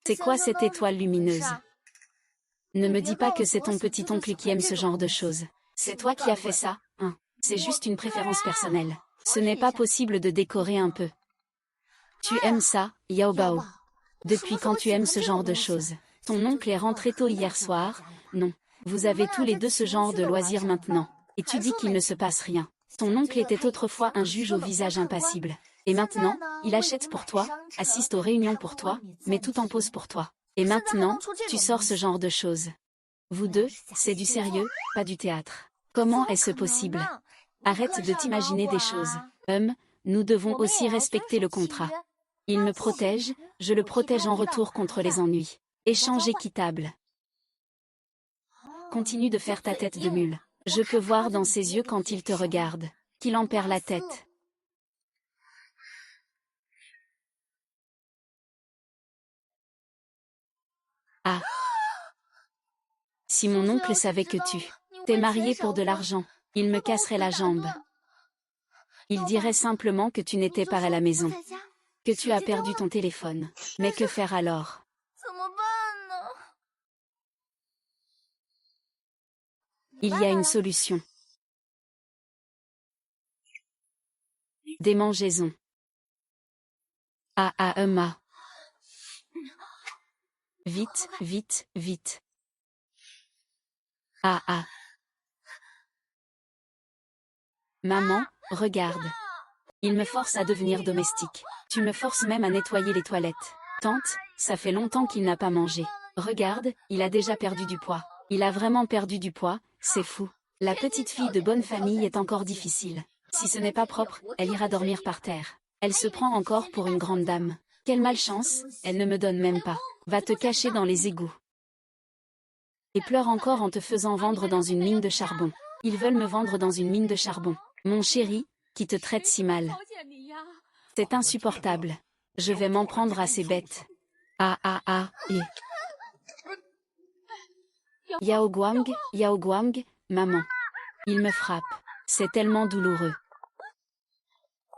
C'est quoi cette étoile lumineuse? Ne me dis pas que c'est ton petit-oncle qui aime ce genre de choses. C'est toi qui as fait ça, hein? C'est juste une préférence personnelle. Ce n'est pas possible de décorer un peu. Tu aimes ça, Yao Bao? Depuis quand tu aimes ce genre de choses? Ton oncle est rentré tôt hier soir, non. Vous avez tous les deux ce genre de loisirs maintenant. Et tu dis qu'il ne se passe rien. Ton oncle était autrefois un juge au visage impassible. Et maintenant, il achète pour toi, assiste aux réunions pour toi, met tout en pause pour toi. Et maintenant, tu sors ce genre de choses. Vous deux, c'est du sérieux, pas du théâtre. Comment est-ce possible? Arrête de t'imaginer des choses. Nous devons aussi respecter le contrat. Il me protège, je le protège en retour contre les ennuis. Échange équitable. Continue de faire ta tête de mule. Je peux voir dans ses yeux quand il te regarde, qu'il en perd la tête. Ah. Si mon oncle savait que tu t'es marié pour de l'argent, il me casserait la jambe. Il dirait simplement que tu n'étais pas à la maison, que tu as perdu ton téléphone. Mais que faire alors? Il y a une solution. Démangeaison. Emma. Vite, vite, vite. Maman, regarde. Il me force à devenir domestique. Tu me forces même à nettoyer les toilettes. Tante, ça fait longtemps qu'il n'a pas mangé. Regarde, il a déjà perdu du poids. Il a vraiment perdu du poids, c'est fou. La petite fille de bonne famille est encore difficile. Si ce n'est pas propre, elle ira dormir par terre. Elle se prend encore pour une grande dame. Quelle malchance, elle ne me donne même pas. Va te cacher dans les égouts. Et pleure encore en te faisant vendre dans une mine de charbon. Ils veulent me vendre dans une mine de charbon. Mon chéri, qui te traite si mal. C'est insupportable. Je vais m'en prendre à ces bêtes. Et. Yao Guang, maman. Il me frappe. C'est tellement douloureux.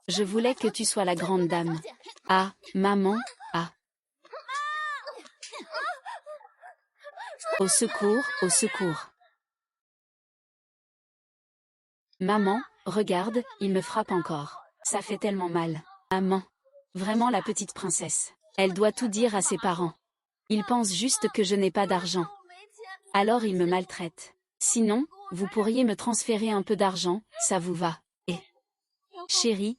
Je voulais que tu sois la grande dame. Maman, Au secours, au secours. Maman, regarde, il me frappe encore. Ça fait tellement mal. Maman. Vraiment la petite princesse. Elle doit tout dire à ses parents. Ils pensent juste que je n'ai pas d'argent. Alors ils me maltraitent. Sinon, vous pourriez me transférer un peu d'argent, ça vous va. Et. Chérie.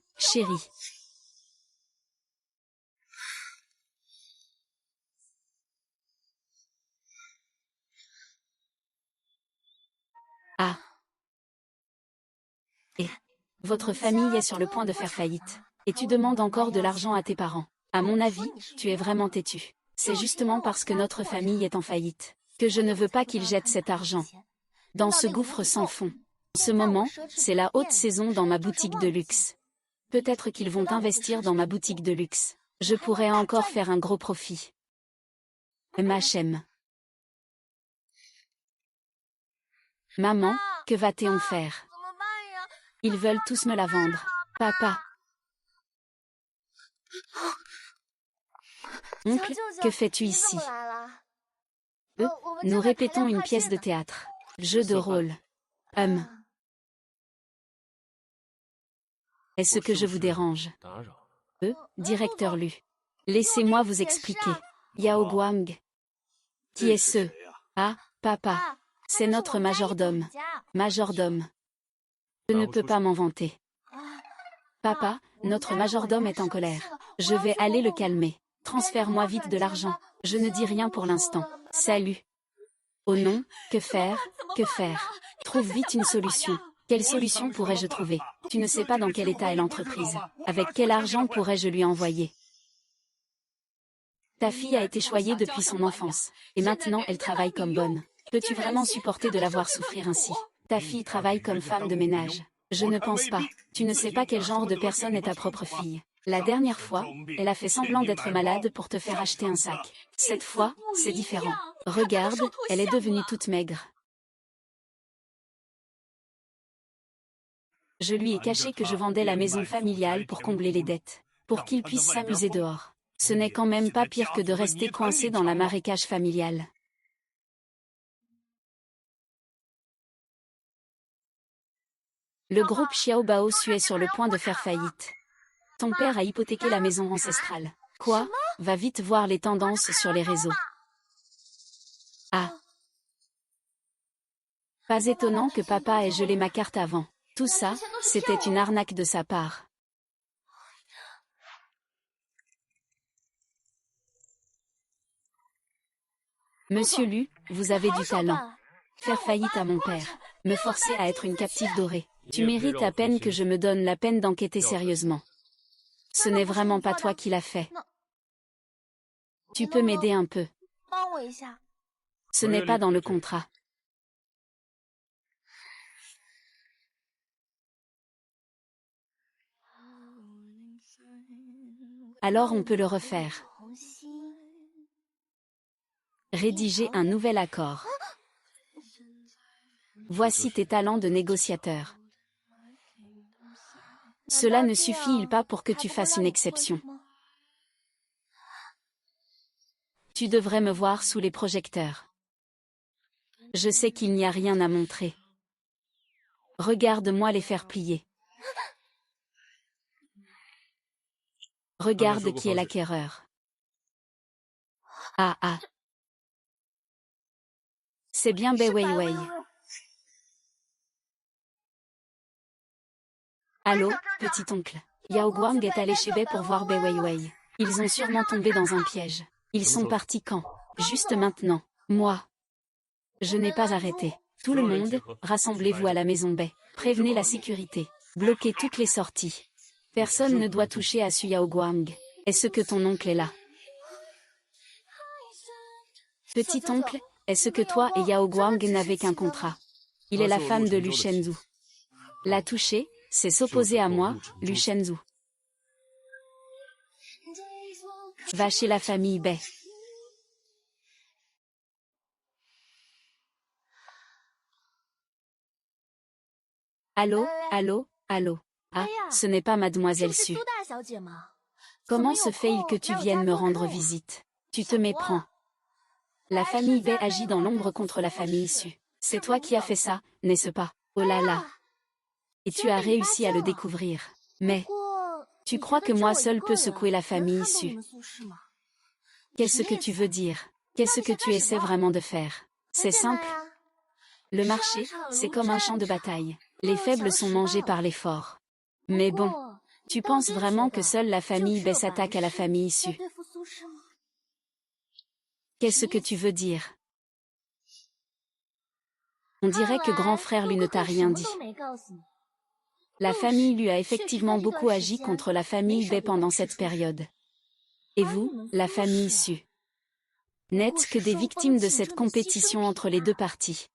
Et. Votre famille est sur le point de faire faillite. Et tu demandes encore de l'argent à tes parents. À mon avis, tu es vraiment têtu. C'est justement parce que notre famille est en faillite que je ne veux pas qu'ils jettent cet argent dans ce gouffre sans fond. En ce moment, c'est la haute saison dans ma boutique de luxe. Peut-être qu'ils vont investir dans ma boutique de luxe. Je pourrais encore faire un gros profit. MHM. Maman, que va-t-on faire? Ils veulent tous me la vendre. Papa. Oncle, que fais-tu ici? Nous répétons une pièce de théâtre. Jeu de rôle. Est-ce que je vous dérange? Directeur Lu. Laissez-moi vous expliquer. Yao Guang. Qui est ce? Ah, papa. C'est notre majordome. Majordome. Je ne peux pas m'en vanter. Papa, notre majordome est en colère. Je vais aller le calmer. Transfère-moi vite de l'argent. Je ne dis rien pour l'instant. Salut. Oh non, que faire? Que faire? Trouve vite une solution. Quelle solution pourrais-je trouver? Tu ne sais pas dans quel état est l'entreprise. Avec quel argent pourrais-je lui envoyer? Ta fille a été choyée depuis son enfance. Et maintenant elle travaille comme bonne. Peux-tu vraiment supporter de la voir souffrir ainsi? Ta fille travaille comme femme de ménage. Je ne pense pas. Tu ne sais pas quel genre de personne est ta propre fille. La dernière fois, elle a fait semblant d'être malade pour te faire acheter un sac. Cette fois, c'est différent. Regarde, elle est devenue toute maigre. Je lui ai caché que je vendais la maison familiale pour combler les dettes, pour qu'il puisse s'amuser dehors. Ce n'est quand même pas pire que de rester coincé dans la marécage familiale. Le groupe Xiaobao Su est sur le point de faire faillite. Ton père a hypothéqué la maison ancestrale. Quoi? Va vite voir les tendances sur les réseaux. Ah. Pas étonnant que papa ait gelé ma carte avant. Tout ça, c'était une arnaque de sa part. Monsieur Lu, vous avez du talent. Faire faillite à mon père. Me forcer à être une captive dorée. Tu mérites à peine que je me donne la peine d'enquêter sérieusement. Ce n'est vraiment pas toi qui l'as fait. Tu peux m'aider un peu. Ce n'est pas dans le contrat. Alors on peut le refaire. Rédiger un nouvel accord. Voici tes talents de négociateur. Cela ne suffit-il pas pour que tu fasses une exception? Tu devrais me voir sous les projecteurs. Je sais qu'il n'y a rien à montrer. Regarde-moi les faire plier. Regarde qui est l'acquéreur. Ah ah. C'est bien Bei Weiwei. Allô, petit oncle. Yao Guang est allé chez Bei pour voir Bei Weiwei. Ils ont sûrement tombé dans un piège. Ils sont partis quand? Juste maintenant. Moi. Je n'ai pas arrêté. Tout le monde, rassemblez-vous à la maison Bei. Prévenez la sécurité. Bloquez toutes les sorties. Personne ne doit toucher à Su Yao Guang. Est-ce que ton oncle est là? Petit oncle, est-ce que toi et Yao Guang n'avez qu'un contrat? Il est la femme de Lu Shenzhou. La toucher, c'est s'opposer à moi, Lu Shenzhou. Va chez la famille Bei. Allô, allô, allô. Ah, ce n'est pas mademoiselle Su. Comment se fait-il que tu viennes me rendre visite? Tu te méprends. La famille Bei agit dans l'ombre contre la famille Su. C'est toi qui as fait ça, n'est-ce pas? Oh là là. Et tu as réussi à le découvrir. Mais, tu crois que moi seul peux secouer la famille Su? Qu'est-ce que tu veux dire? Qu'est-ce que tu essaies vraiment de faire? C'est simple. Le marché, c'est comme un champ de bataille. Les faibles sont mangés par les forts. Mais bon, tu penses vraiment que seule la famille Bei s'attaque à la famille Su? Qu'est-ce que tu veux dire? On dirait que grand frère lui ne t'a rien dit. La famille lui a effectivement beaucoup agi contre la famille Bei pendant cette période. Et vous, la famille Su, n'êtes que des victimes de cette compétition entre les deux parties.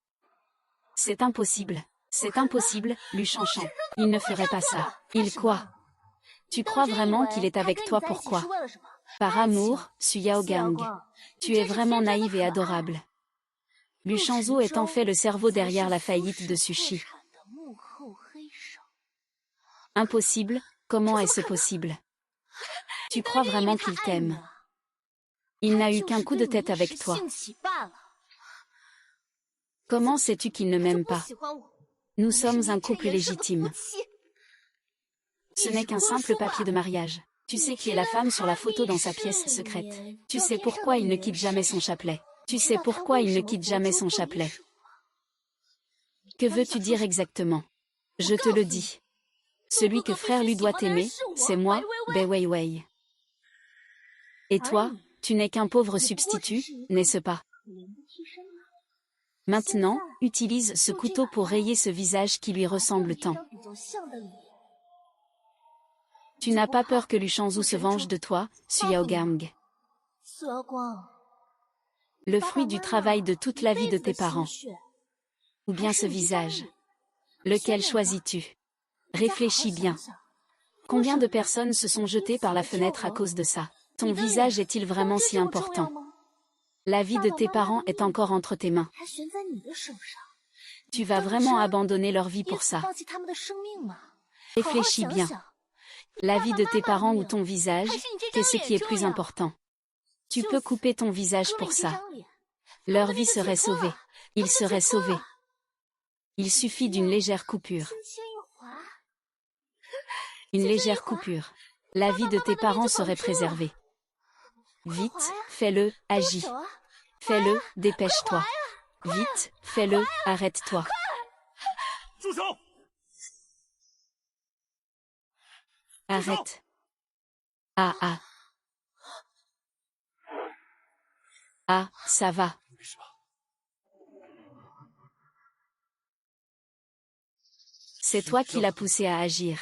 C'est impossible. C'est impossible, Lu Shanshan. Il ne ferait pas ça. Il quoi? Tu crois vraiment qu'il est avec toi? Pourquoi? Par amour, Su Yaogang. Tu es vraiment naïve et adorable. Lu Shenzhou est en fait le cerveau derrière la faillite de Sushi. Impossible, comment est-ce possible? Tu crois vraiment qu'il t'aime? Il n'a eu qu'un coup de tête avec toi. Comment sais-tu qu'il ne m'aime pas? Nous sommes un couple légitime. Ce n'est qu'un simple papier de mariage. Tu sais qui est la femme sur la photo dans sa pièce secrète. Tu sais pourquoi il ne quitte jamais son chapelet. Tu sais pourquoi il ne quitte jamais son chapelet. Que veux-tu dire exactement? Je te le dis. Celui que frère Lu doit aimer, c'est moi, Bai Weiwei. Et toi, tu n'es qu'un pauvre substitut, n'est-ce pas? Maintenant, utilise ce couteau pour rayer ce visage qui lui ressemble tant. Tu n'as pas peur que Lu Shangzhu se venge de toi, Suyaogang. Le fruit du travail de toute la vie de tes parents. Ou bien ce visage. Lequel choisis-tu? Réfléchis bien. Combien de personnes se sont jetées par la fenêtre à cause de ça? Ton visage est-il vraiment si important? La vie de tes parents est encore entre tes mains. Tu vas vraiment abandonner leur vie pour ça? Réfléchis bien. La vie de tes parents ou ton visage, qu'est-ce qui est plus important? Tu peux couper ton visage pour ça. Leur vie serait sauvée. Ils seraient sauvés. Il suffit d'une légère coupure. Une légère coupure. La vie de tes parents serait préservée. Vite, fais-le, agis. Fais-le, dépêche-toi. Vite, fais-le, arrête-toi. Arrête. Ah ah. Ah, ça va. C'est toi qui l'as poussé à agir.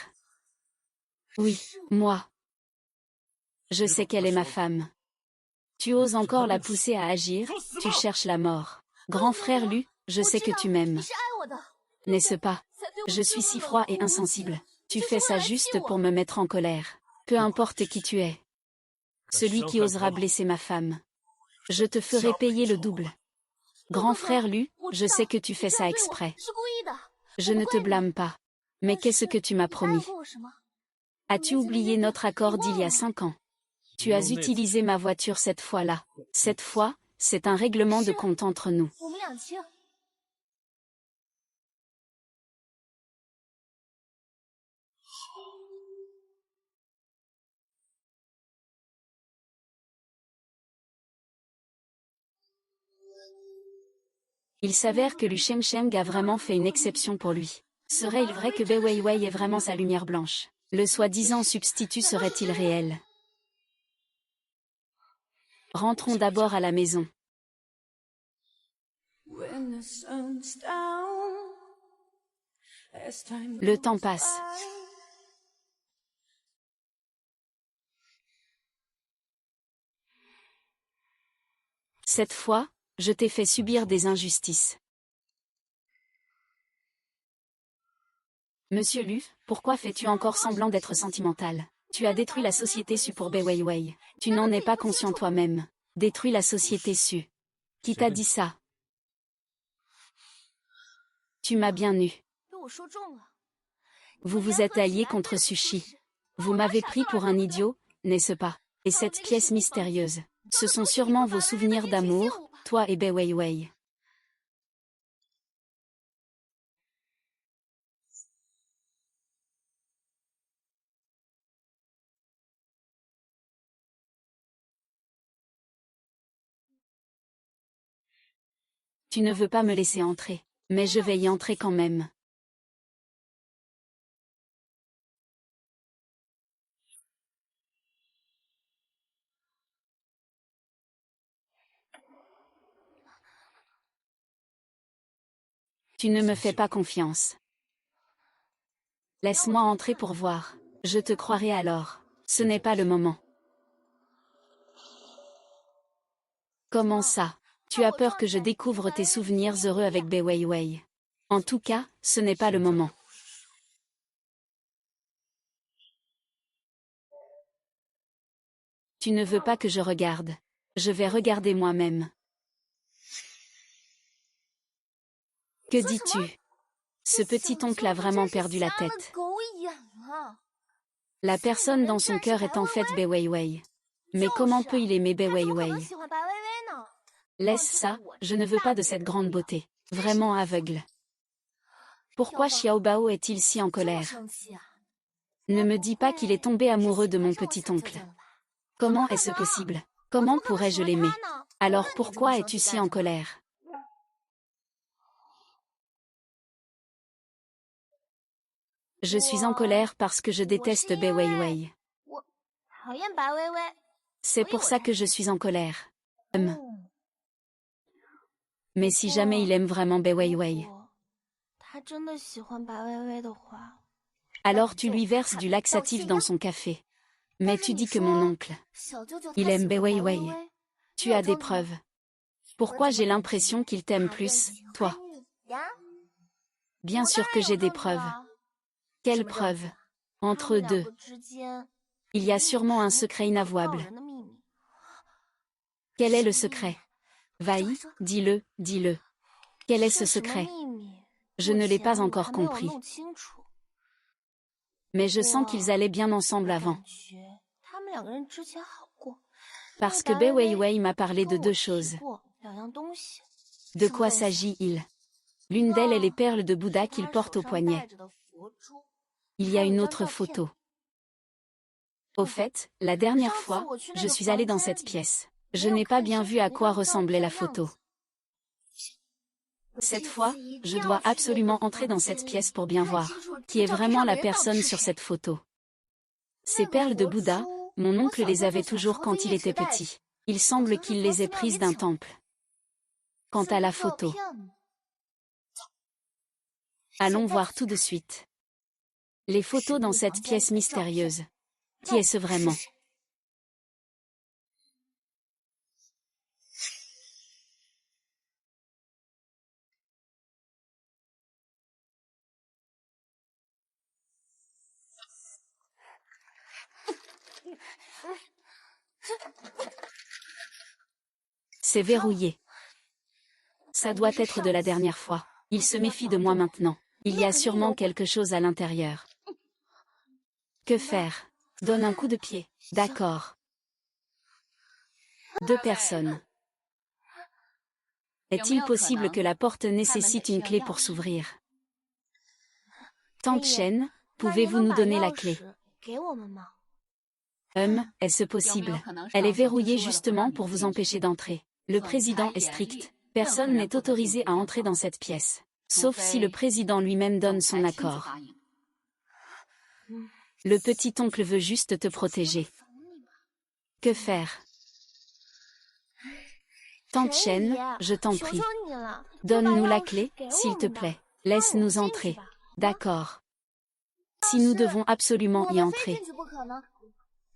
Oui, moi. Je sais qu'elle est ma femme. Tu oses encore la pousser à agir, tu cherches la mort. Grand frère Lu, je sais que tu m'aimes. N'est-ce pas? Je suis si froid et insensible. Tu fais ça juste pour me mettre en colère. Peu importe qui tu es. Celui qui osera blesser ma femme. Je te ferai payer le double. Grand frère Lu, je sais que tu fais ça exprès. Je ne te blâme pas. Mais qu'est-ce que tu m'as promis? As-tu oublié notre accord d'il y a 5 ans? Tu as utilisé ma voiture cette fois-là. Cette fois, c'est un règlement de compte entre nous. Il s'avère que Lu Shengsheng a vraiment fait une exception pour lui. Serait-il vrai que Bai Weiwei est vraiment sa lumière blanche? Le soi-disant substitut serait-il réel? Rentrons d'abord à la maison. Le temps passe. Cette fois, je t'ai fait subir des injustices. Monsieur Lu, pourquoi fais-tu encore semblant d'être sentimental? Tu as détruit la société Su pour Bai Weiwei. Tu n'en es pas conscient toi-même. Détruis la société Su. Qui t'a dit ça? Tu m'as bien eu. Vous vous êtes alliés contre Sushi. Vous m'avez pris pour un idiot, n'est-ce pas? Et cette pièce mystérieuse, ce sont sûrement vos souvenirs d'amour, toi et Bai Weiwei. Tu ne veux pas me laisser entrer, mais je vais y entrer quand même. Tu ne me fais pas confiance. Laisse-moi entrer pour voir. Je te croirai alors. Ce n'est pas le moment. Comment ça? Tu as peur que je découvre tes souvenirs heureux avec Bai Weiwei. En tout cas, ce n'est pas le moment. Tu ne veux pas que je regarde. Je vais regarder moi-même. Que dis-tu? Ce petit oncle a vraiment perdu la tête. La personne dans son cœur est en fait Bai Weiwei. Mais comment peut-il aimer Bai Weiwei? Laisse ça, je ne veux pas de cette grande beauté. Vraiment aveugle. Pourquoi Xiaobao est-il si en colère? Ne me dis pas qu'il est tombé amoureux de mon petit-oncle. Comment est-ce possible? Comment pourrais-je l'aimer? Alors pourquoi es-tu si en colère? Je suis en colère parce que je déteste Bai Weiwei. C'est pour ça que je suis en colère. Mais si jamais il aime vraiment Bai Weiwei, alors tu lui verses du laxatif dans son café. Mais tu dis que mon oncle, il aime Bai Weiwei. Tu as des preuves. Pourquoi j'ai l'impression qu'il t'aime plus, toi? Bien sûr que j'ai des preuves. Quelles preuves? Entre eux deux, il y a sûrement un secret inavouable. Quel est le secret? Vai, dis-le, dis-le. Quel est ce secret? Je ne l'ai pas encore compris. Mais je sens qu'ils allaient bien ensemble avant. Parce que Bai Weiwei m'a parlé de deux choses. De quoi s'agit-il? L'une d'elles est les perles de Bouddha qu'il porte au poignet. Il y a une autre photo. Au fait, la dernière fois, je suis allée dans cette pièce. Je n'ai pas bien vu à quoi ressemblait la photo. Cette fois, je dois absolument entrer dans cette pièce pour bien voir qui est vraiment la personne sur cette photo. Ces perles de Bouddha, mon oncle les avait toujours quand il était petit. Il semble qu'il les ait prises d'un temple. Quant à la photo, allons voir tout de suite. Les photos dans cette pièce mystérieuse. Qui est-ce vraiment? C'est verrouillé. Ça doit être de la dernière fois. Il se méfie de moi maintenant. Il y a sûrement quelque chose à l'intérieur. Que faire? Donne un coup de pied. D'accord. Deux personnes. Est-il possible que la porte nécessite une clé pour s'ouvrir? Tante Chen, pouvez-vous nous donner la clé? Est-ce possible? Elle est verrouillée justement pour vous empêcher d'entrer. Le président est strict. Personne n'est autorisé à entrer dans cette pièce. Sauf si le président lui-même donne son accord. Le petit-oncle veut juste te protéger. Que faire? Tante Chen, je t'en prie. Donne-nous la clé, s'il te plaît. Laisse-nous entrer. D'accord. Si nous devons absolument y entrer,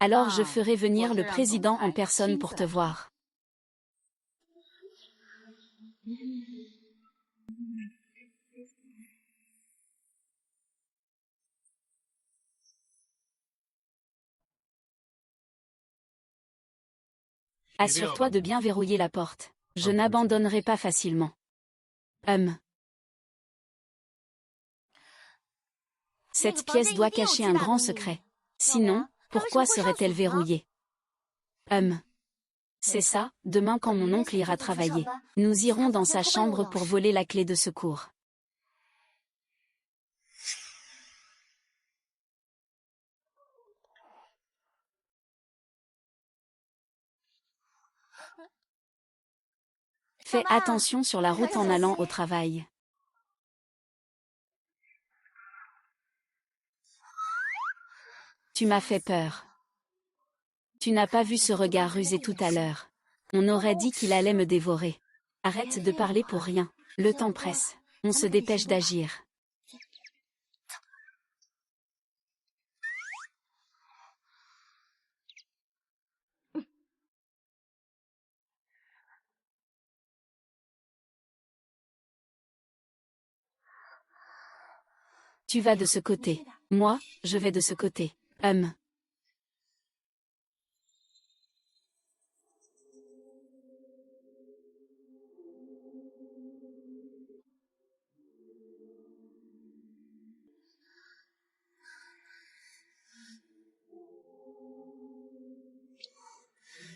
alors je ferai venir le président en personne pour te voir. Assure-toi de bien verrouiller la porte. Je n'abandonnerai pas facilement. Cette pièce doit cacher un grand secret. Sinon, pourquoi serait-elle verrouillée? C'est ça, demain quand mon oncle ira travailler, nous irons dans sa chambre pour voler la clé de secours. Fais attention sur la route en allant au travail. Tu m'as fait peur. Tu n'as pas vu ce regard rusé tout à l'heure. On aurait dit qu'il allait me dévorer. Arrête de parler pour rien. Le temps presse. On se dépêche d'agir. Tu vas de ce côté. Moi, je vais de ce côté.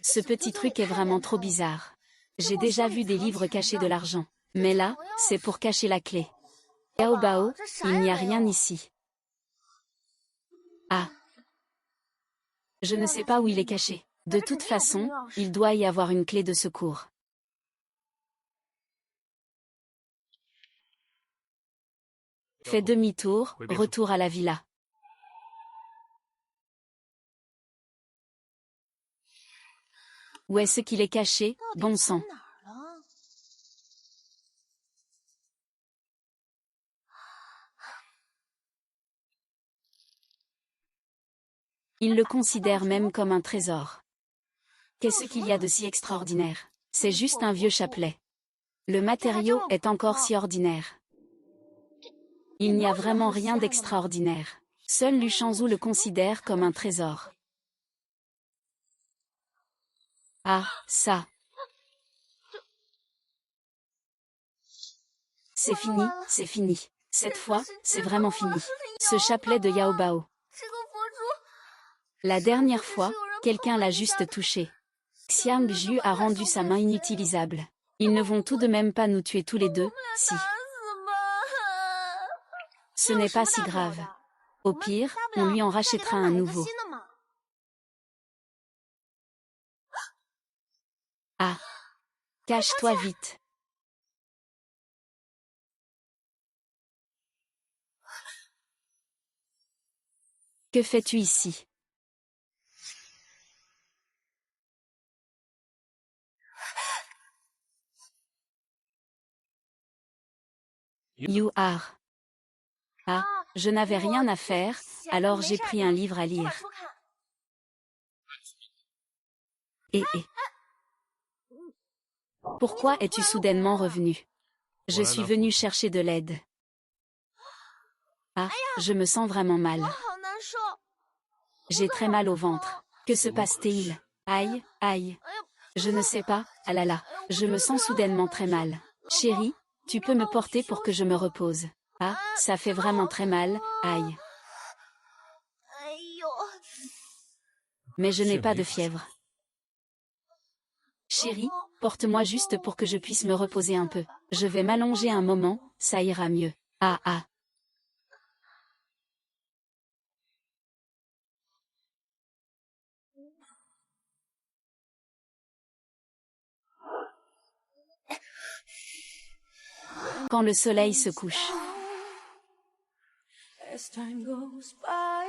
Ce petit truc est vraiment trop bizarre. J'ai déjà vu des livres cacher de l'argent. Mais là, c'est pour cacher la clé. Yao Bao, il n'y a rien ici. Ah. Je ne sais pas où il est caché. De toute façon, il doit y avoir une clé de secours. Fais demi-tour, retour à la villa. Où est-ce qu'il est caché, bon sang? Il le considère même comme un trésor. Qu'est-ce qu'il y a de si extraordinaire? C'est juste un vieux chapelet. Le matériau est encore si ordinaire. Il n'y a vraiment rien d'extraordinaire. Seul Lu Shangzhou le considère comme un trésor. Ah, ça. C'est fini, c'est fini. Cette fois, c'est vraiment fini. Ce chapelet de Yao Bao. La dernière fois, quelqu'un l'a juste touché. Xiang Ju a rendu sa main inutilisable. Ils ne vont tout de même pas nous tuer tous les deux, si. Ce n'est pas si grave. Au pire, on lui en rachètera un nouveau. Ah. Cache-toi vite. Que fais-tu ici? You are. Ah, je n'avais rien à faire, alors j'ai pris un livre à lire. Et pourquoi es-tu soudainement revenu? Je suis venu chercher de l'aide. Ah, je me sens vraiment mal. J'ai très mal au ventre. Que se passe-t-il? Aïe, aïe. Je ne sais pas, ah là là, je me sens soudainement très mal. Chérie, tu peux me porter pour que je me repose. Ah, ça fait vraiment très mal, aïe. Mais je n'ai pas de fièvre. Chérie, porte-moi juste pour que je puisse me reposer un peu. Je vais m'allonger un moment, ça ira mieux. Ah ah. Quand le soleil se couche. As time goes by,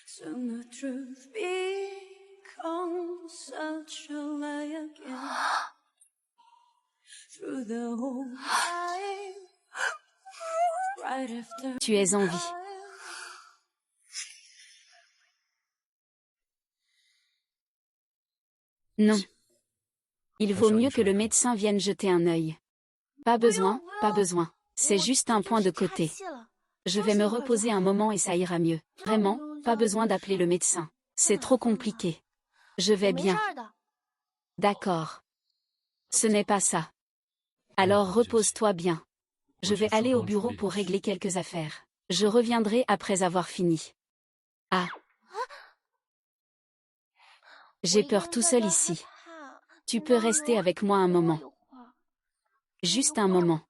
soon the truth becomes such a lie again. Through the whole night, right after Tu es en vie. Non. Il vaut mieux que le médecin vienne jeter un œil. Pas besoin, pas besoin. C'est juste un point de côté. Je vais me reposer un moment et ça ira mieux. Vraiment, pas besoin d'appeler le médecin. C'est trop compliqué. Je vais bien. D'accord. Ce n'est pas ça. Alors repose-toi bien. Je vais aller au bureau pour régler quelques affaires. Je reviendrai après avoir fini. Ah. J'ai peur tout seul ici. Tu peux rester avec moi un moment. Juste un moment.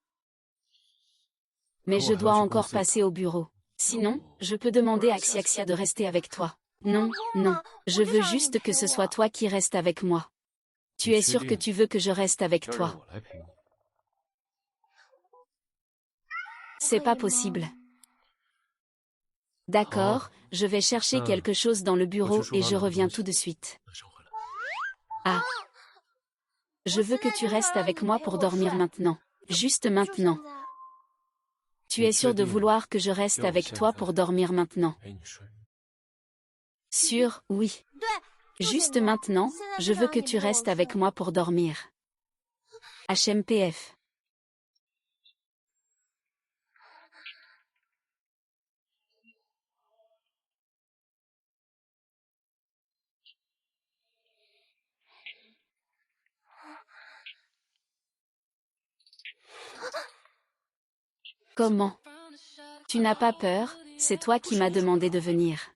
Mais je dois encore passer au bureau. Sinon, je peux demander à Xiaxia de rester avec toi. Non, non. Je veux juste que ce soit toi qui restes avec moi. Tu es sûr que tu veux que je reste avec toi? C'est pas possible. D'accord, je vais chercher quelque chose dans le bureau et je reviens tout de suite. Ah. Je veux que tu restes avec moi pour dormir maintenant. Juste maintenant. Tu es sûr de vouloir que je reste avec toi pour dormir maintenant? Sûr, oui. Juste maintenant, je veux que tu restes avec moi pour dormir. HMPF. Comment? Tu n'as pas peur, c'est toi qui m'as demandé de venir.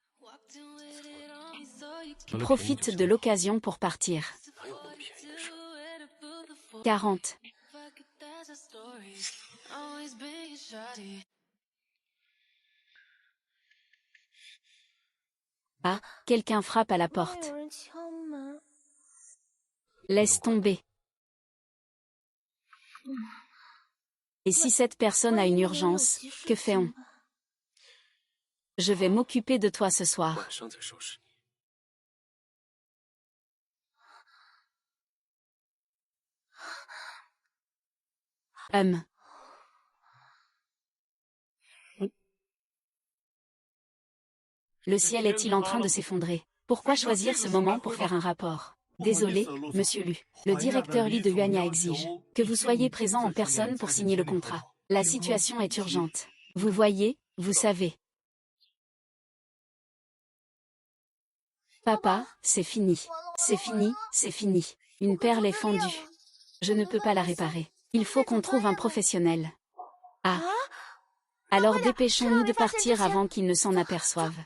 Profite de l'occasion pour partir. 40. Ah, quelqu'un frappe à la porte. Laisse tomber. Et si cette personne a une urgence, que fait-on? Je vais m'occuper de toi ce soir. Le ciel est-il en train de s'effondrer? Pourquoi choisir ce moment pour faire un rapport? Désolé, monsieur Lu. Le directeur Li de Yuanya exige que vous soyez présent en personne pour signer le contrat. La situation est urgente. Vous voyez, vous savez. Papa, c'est fini. C'est fini, c'est fini. Une perle est fendue. Je ne peux pas la réparer. Il faut qu'on trouve un professionnel. Ah. Alors dépêchons-nous de partir avant qu'ils ne s'en aperçoivent.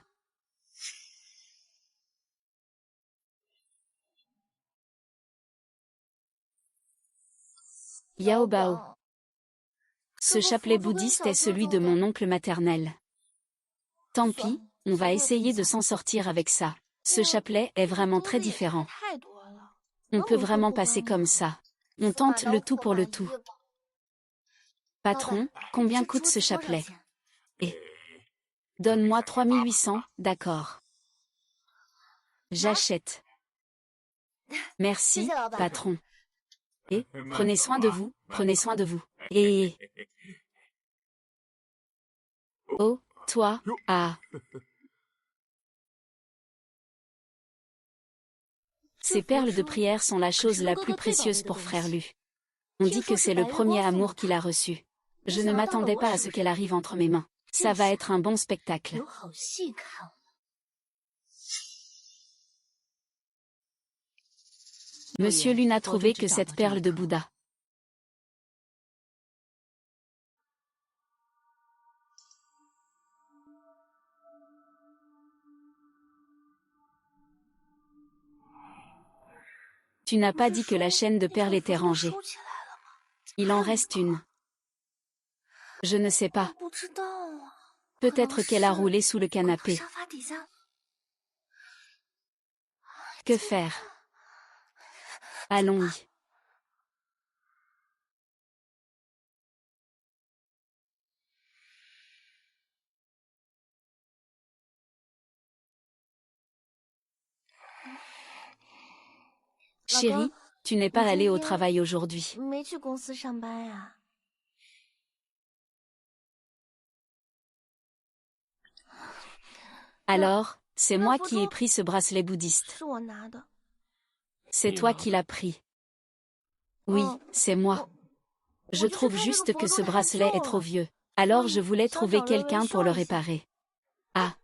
Yao Bao. Ce chapelet bouddhiste est celui de mon oncle maternel. Tant pis, on va essayer de s'en sortir avec ça. Ce chapelet est vraiment très différent. On peut vraiment passer comme ça. On tente le tout pour le tout. Patron, combien coûte ce chapelet? Et donne-moi 3800, d'accord. J'achète. Merci, patron. Et prenez soin de vous, prenez soin de vous. Et oh, toi, ah. Ces perles de prière sont la chose la plus précieuse pour Frère Lu. On dit que c'est le premier amour qu'il a reçu. Je ne m'attendais pas à ce qu'elle arrive entre mes mains. Ça va être un bon spectacle. Monsieur Lu n'a trouvé que cette perle de Bouddha. Tu n'as pas dit que la chaîne de perles était rangée. Il en reste une. Je ne sais pas. Peut-être qu'elle a roulé sous le canapé. Que faire? Allons-y. Chérie, tu n'es pas allée au travail aujourd'hui. Alors, c'est moi qui ai pris ce bracelet bouddhiste. C'est toi qui l'as pris. Oui, c'est moi. Je trouve juste que ce bracelet est trop vieux. Alors je voulais trouver quelqu'un pour le réparer. Ah.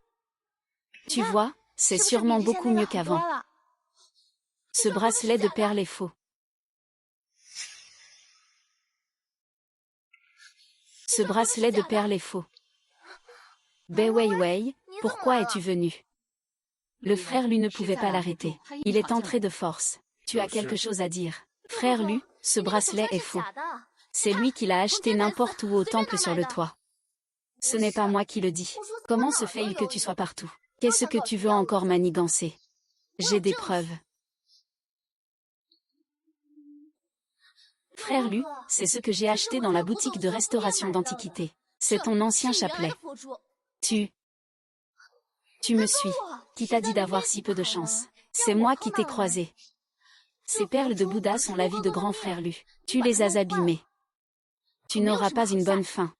Tu vois, c'est sûrement beaucoup mieux qu'avant. Ce bracelet de perles est faux. Ce bracelet de perles est faux. Bei Weiwei, pourquoi es-tu venu? Le frère Lu ne pouvait pas l'arrêter. Il est entré de force. Tu as quelque chose à dire. Frère Lu, ce bracelet est faux. C'est lui qui l'a acheté n'importe où au temple sur le toit. Ce n'est pas moi qui le dis. Comment se fait-il que tu sois partout? Qu'est-ce que tu veux encore manigancer? J'ai des preuves. Frère Lu, c'est ce que j'ai acheté dans la boutique de restauration d'antiquités. C'est ton ancien chapelet. Tu me suis. Qui t'a dit d'avoir si peu de chance? C'est moi qui t'ai croisé. Ces perles de Bouddha sont la vie de grand frère Lu. Tu les as abîmées. Tu n'auras pas une bonne fin.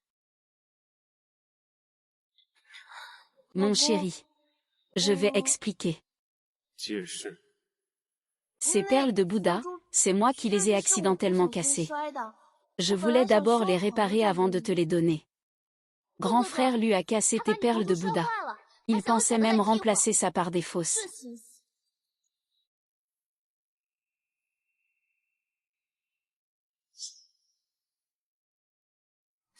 Mon chéri. Je vais expliquer. Ces perles de Bouddha, c'est moi qui les ai accidentellement cassées. Je voulais d'abord les réparer avant de te les donner. Grand frère Lu a cassé tes perles de Bouddha. Il pensait même remplacer ça par des fausses.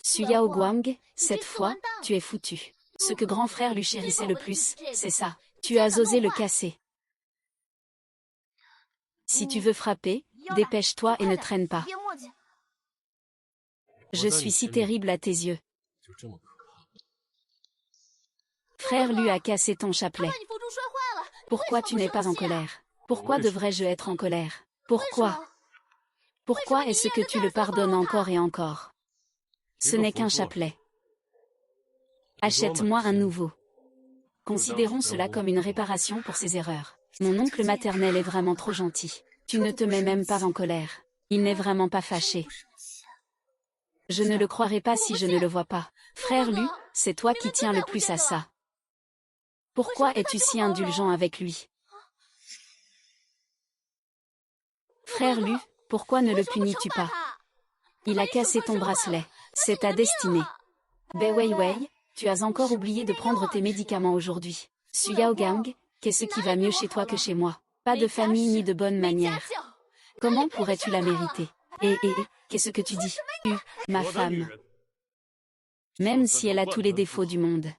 Suyao Guang, cette fois, tu es foutu. Ce que grand frère Lu chérissait le plus, c'est ça. Tu as osé le casser. Si tu veux frapper, dépêche-toi et ne traîne pas. Je suis si terrible à tes yeux. Frère Lu a cassé ton chapelet. Pourquoi tu n'es pas en colère? Pourquoi devrais-je être en colère? Pourquoi? Pourquoi est-ce que tu le pardonnes encore et encore? Ce n'est qu'un chapelet. Achète-moi un nouveau. Considérons cela comme une réparation pour ses erreurs. Mon oncle maternel est vraiment trop gentil. Tu ne te mets même pas en colère. Il n'est vraiment pas fâché. Je ne le croirais pas si je ne le vois pas. Frère Lu, c'est toi qui tiens le plus à ça. Pourquoi es-tu si indulgent avec lui? Frère Lu, pourquoi ne le punis-tu pas? Il a cassé ton bracelet. C'est ta destinée. Bai Weiwei, tu as encore oublié de prendre tes médicaments aujourd'hui. Suyao Gang, qu'est-ce qui va mieux chez toi que chez moi? Pas de famille ni de bonnes manières. Comment pourrais-tu la mériter? Qu'est-ce que tu dis? Ma femme. Même si elle a tous les défauts du monde.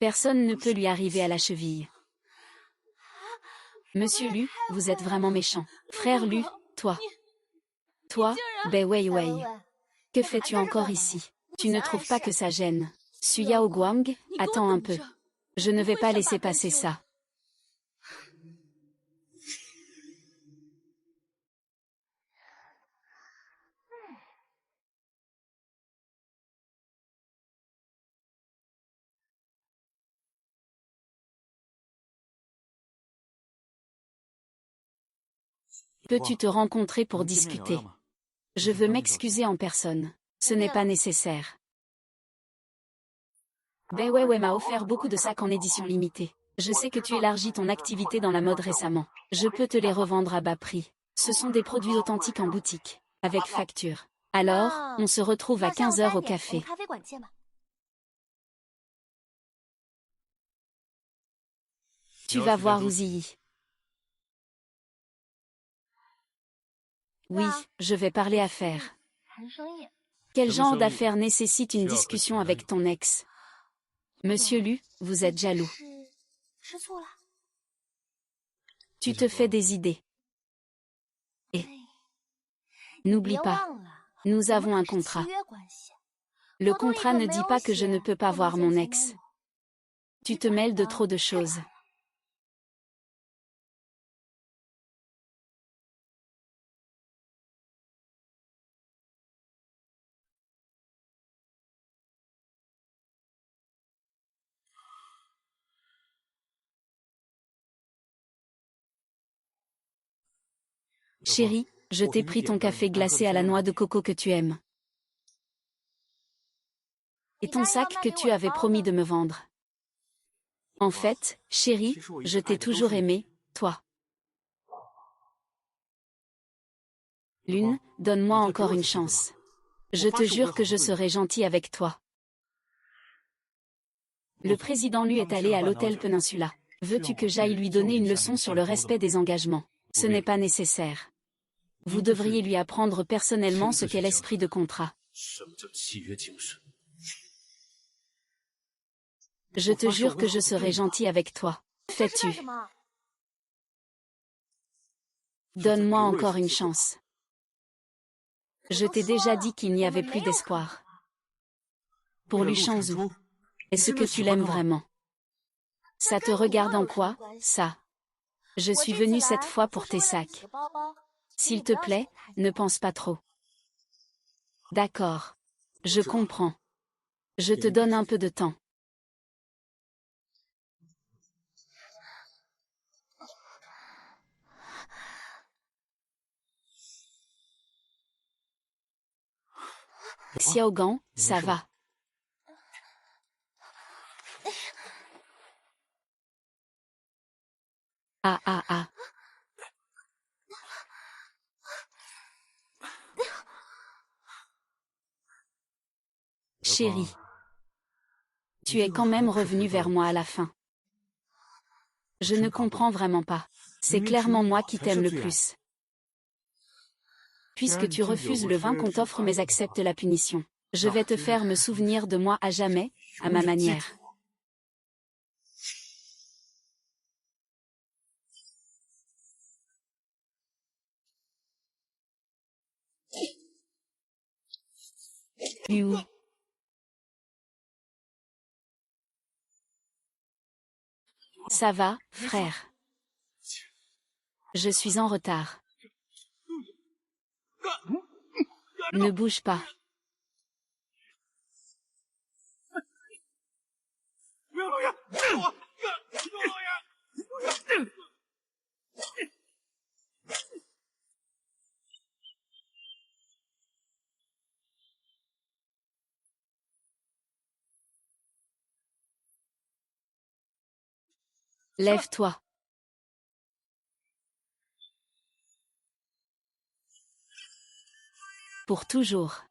Personne ne peut lui arriver à la cheville. Monsieur Lu, vous êtes vraiment méchant. Frère Lu, toi. Toi, Bai Weiwei. Que fais-tu encore ici? Tu ne trouves pas que ça gêne? Suyao Guang, attends un peu. Je ne vais pas laisser passer ça. Peux-tu te rencontrer pour discuter? Je veux m'excuser en personne. Ce n'est pas nécessaire. Bai Weiwei m'a offert beaucoup de sacs en édition limitée. Je sais que tu élargis ton activité dans la mode récemment. Je peux te les revendre à bas prix. Ce sont des produits authentiques en boutique, avec facture. Alors, on se retrouve à 15 heures au café. Tu vas voir Ouzi. Oui, je vais parler affaires. Quel genre d'affaires nécessite une discussion avec ton ex? Monsieur Lu, vous êtes jaloux. Tu te fais des idées. Et n'oublie pas, nous avons un contrat. Le contrat ne dit pas que je ne peux pas voir mon ex. Tu te mêles de trop de choses. Chérie, je t'ai pris ton café glacé à la noix de coco que tu aimes. Et ton sac que tu avais promis de me vendre. En fait, chérie, je t'ai toujours aimé, toi. Lune, donne-moi encore une chance. Je te jure que je serai gentil avec toi. Le président Lu est allé à l'hôtel Peninsula. Veux-tu que j'aille lui donner une leçon sur le respect des engagements? Ce n'est pas nécessaire. Vous devriez lui apprendre personnellement ce qu'est l'esprit de contrat. Je te jure que je serai gentil avec toi. Fais-tu? Donne-moi encore une chance. Je t'ai déjà dit qu'il n'y avait plus d'espoir. Pour Lu Shangzhu. Est-ce que tu l'aimes vraiment? Ça te regarde en quoi, ça? Je suis venue cette fois pour tes sacs. S'il te plaît, ne pense pas trop. D'accord. Je comprends. Je te donne un peu de temps. Xiaogang, ça va. Ah. Chérie. Tu es quand même revenu vers moi à la fin. Je ne comprends vraiment pas. C'est clairement moi qui t'aime le plus. Puisque tu refuses le vin qu'on t'offre mais acceptes la punition. Je vais te faire me souvenir de moi à jamais, à ma manière. Où? Ça va, frère? Je suis en retard. Ne bouge pas. Lève-toi. Pour toujours.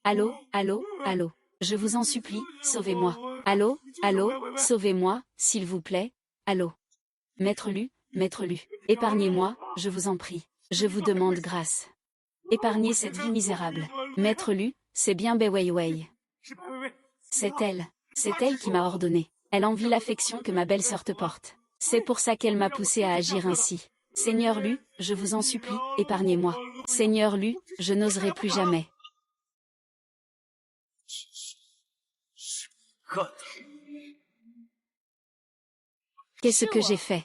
Allô, allô, allô. Je vous en supplie, sauvez-moi. Allô, allô, sauvez-moi, s'il vous plaît. Allô. Maître Lu, épargnez-moi, je vous en prie. Je vous demande grâce. Épargnez cette vie misérable. Maître Lu, c'est bien Bai Weiwei. C'est elle qui m'a ordonné. Elle envie l'affection que ma belle-sœur te porte. C'est pour ça qu'elle m'a poussé à agir ainsi. Seigneur Lu, je vous en supplie, épargnez-moi. Seigneur Lu, je n'oserai plus jamais. Qu'est-ce que j'ai fait?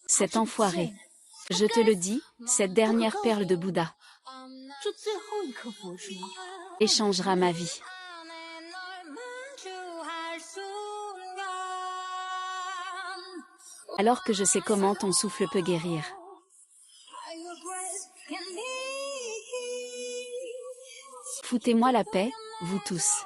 Cet enfoiré. Je te le dis, cette dernière perle de Bouddha échangera ma vie. Alors que je sais comment ton souffle peut guérir. Foutez-moi la paix, vous tous.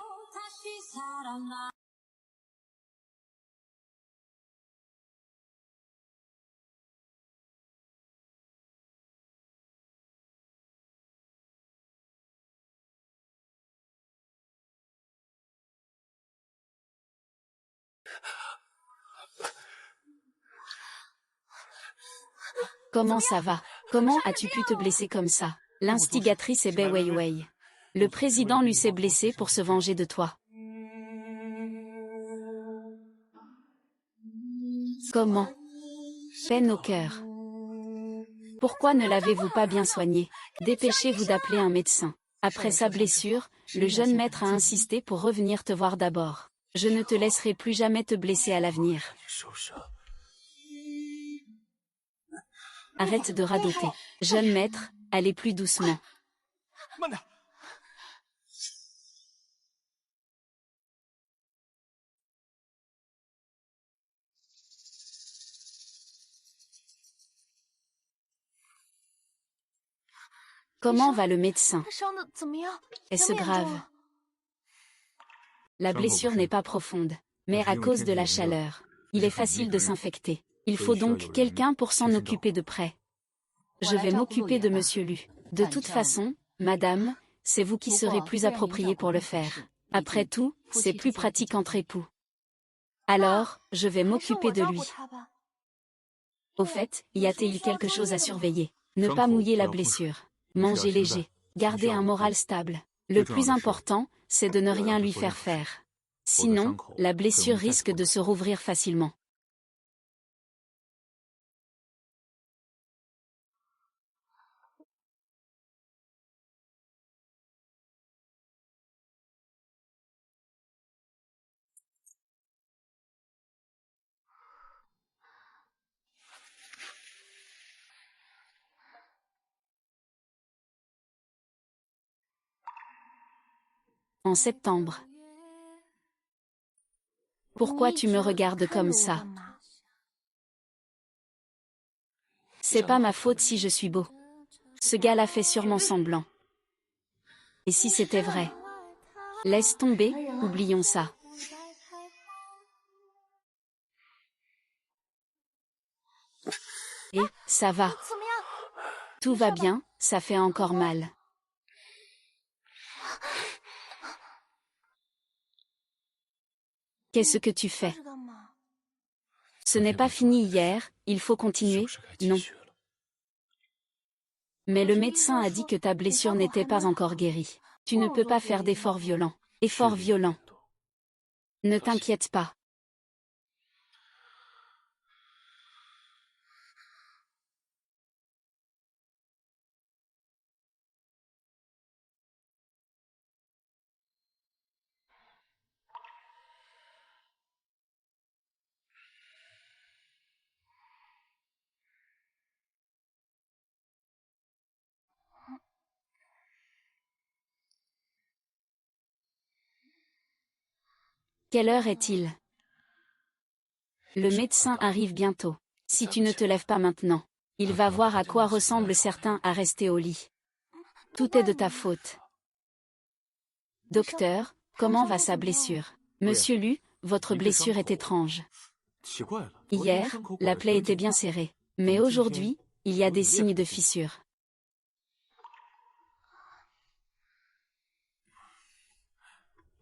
Comment ça va? Comment as-tu pu te blesser comme ça? L'instigatrice est Bai Weiwei. Le président lui s'est blessé pour se venger de toi. Comment? Peine au cœur. Pourquoi ne l'avez-vous pas bien soigné? Dépêchez-vous d'appeler un médecin. Après sa blessure, le jeune maître a insisté pour revenir te voir d'abord. Je ne te laisserai plus jamais te blesser à l'avenir. Arrête de radoter. Jeune maître, allez plus doucement. Comment va le médecin? Est-ce grave? La blessure n'est pas profonde, mais à cause de la chaleur, il est facile de s'infecter. Il faut donc quelqu'un pour s'en occuper de près. Je vais m'occuper de Monsieur Lu. De toute façon, madame, c'est vous qui serez plus appropriée pour le faire. Après tout, c'est plus pratique entre époux. Alors, je vais m'occuper de lui. Au fait, y a-t-il quelque chose à surveiller? Ne pas mouiller la blessure. Manger léger. Garder un moral stable. Le plus important, c'est de ne rien lui faire faire. Sinon, la blessure risque de se rouvrir facilement. En septembre. Pourquoi tu me regardes comme ça? C'est pas ma faute si je suis beau. Ce gars-là fait sûrement semblant. Et si c'était vrai? Laisse tomber, oublions ça. Et, ça va. Tout va bien, ça fait encore mal. Qu'est-ce que tu fais? Ce n'est pas fini hier, il faut continuer, non. Mais le médecin a dit que ta blessure n'était pas encore guérie. Tu ne peux pas faire d'efforts violents. Efforts violents. Ne t'inquiète pas. Quelle heure est-il? Le médecin arrive bientôt. Si tu ne te lèves pas maintenant, il va voir à quoi ressemblent certains à rester au lit. Tout est de ta faute. Docteur, comment va sa blessure? Monsieur Lu, votre blessure est étrange. Hier, la plaie était bien serrée. Mais aujourd'hui, il y a des signes de fissure.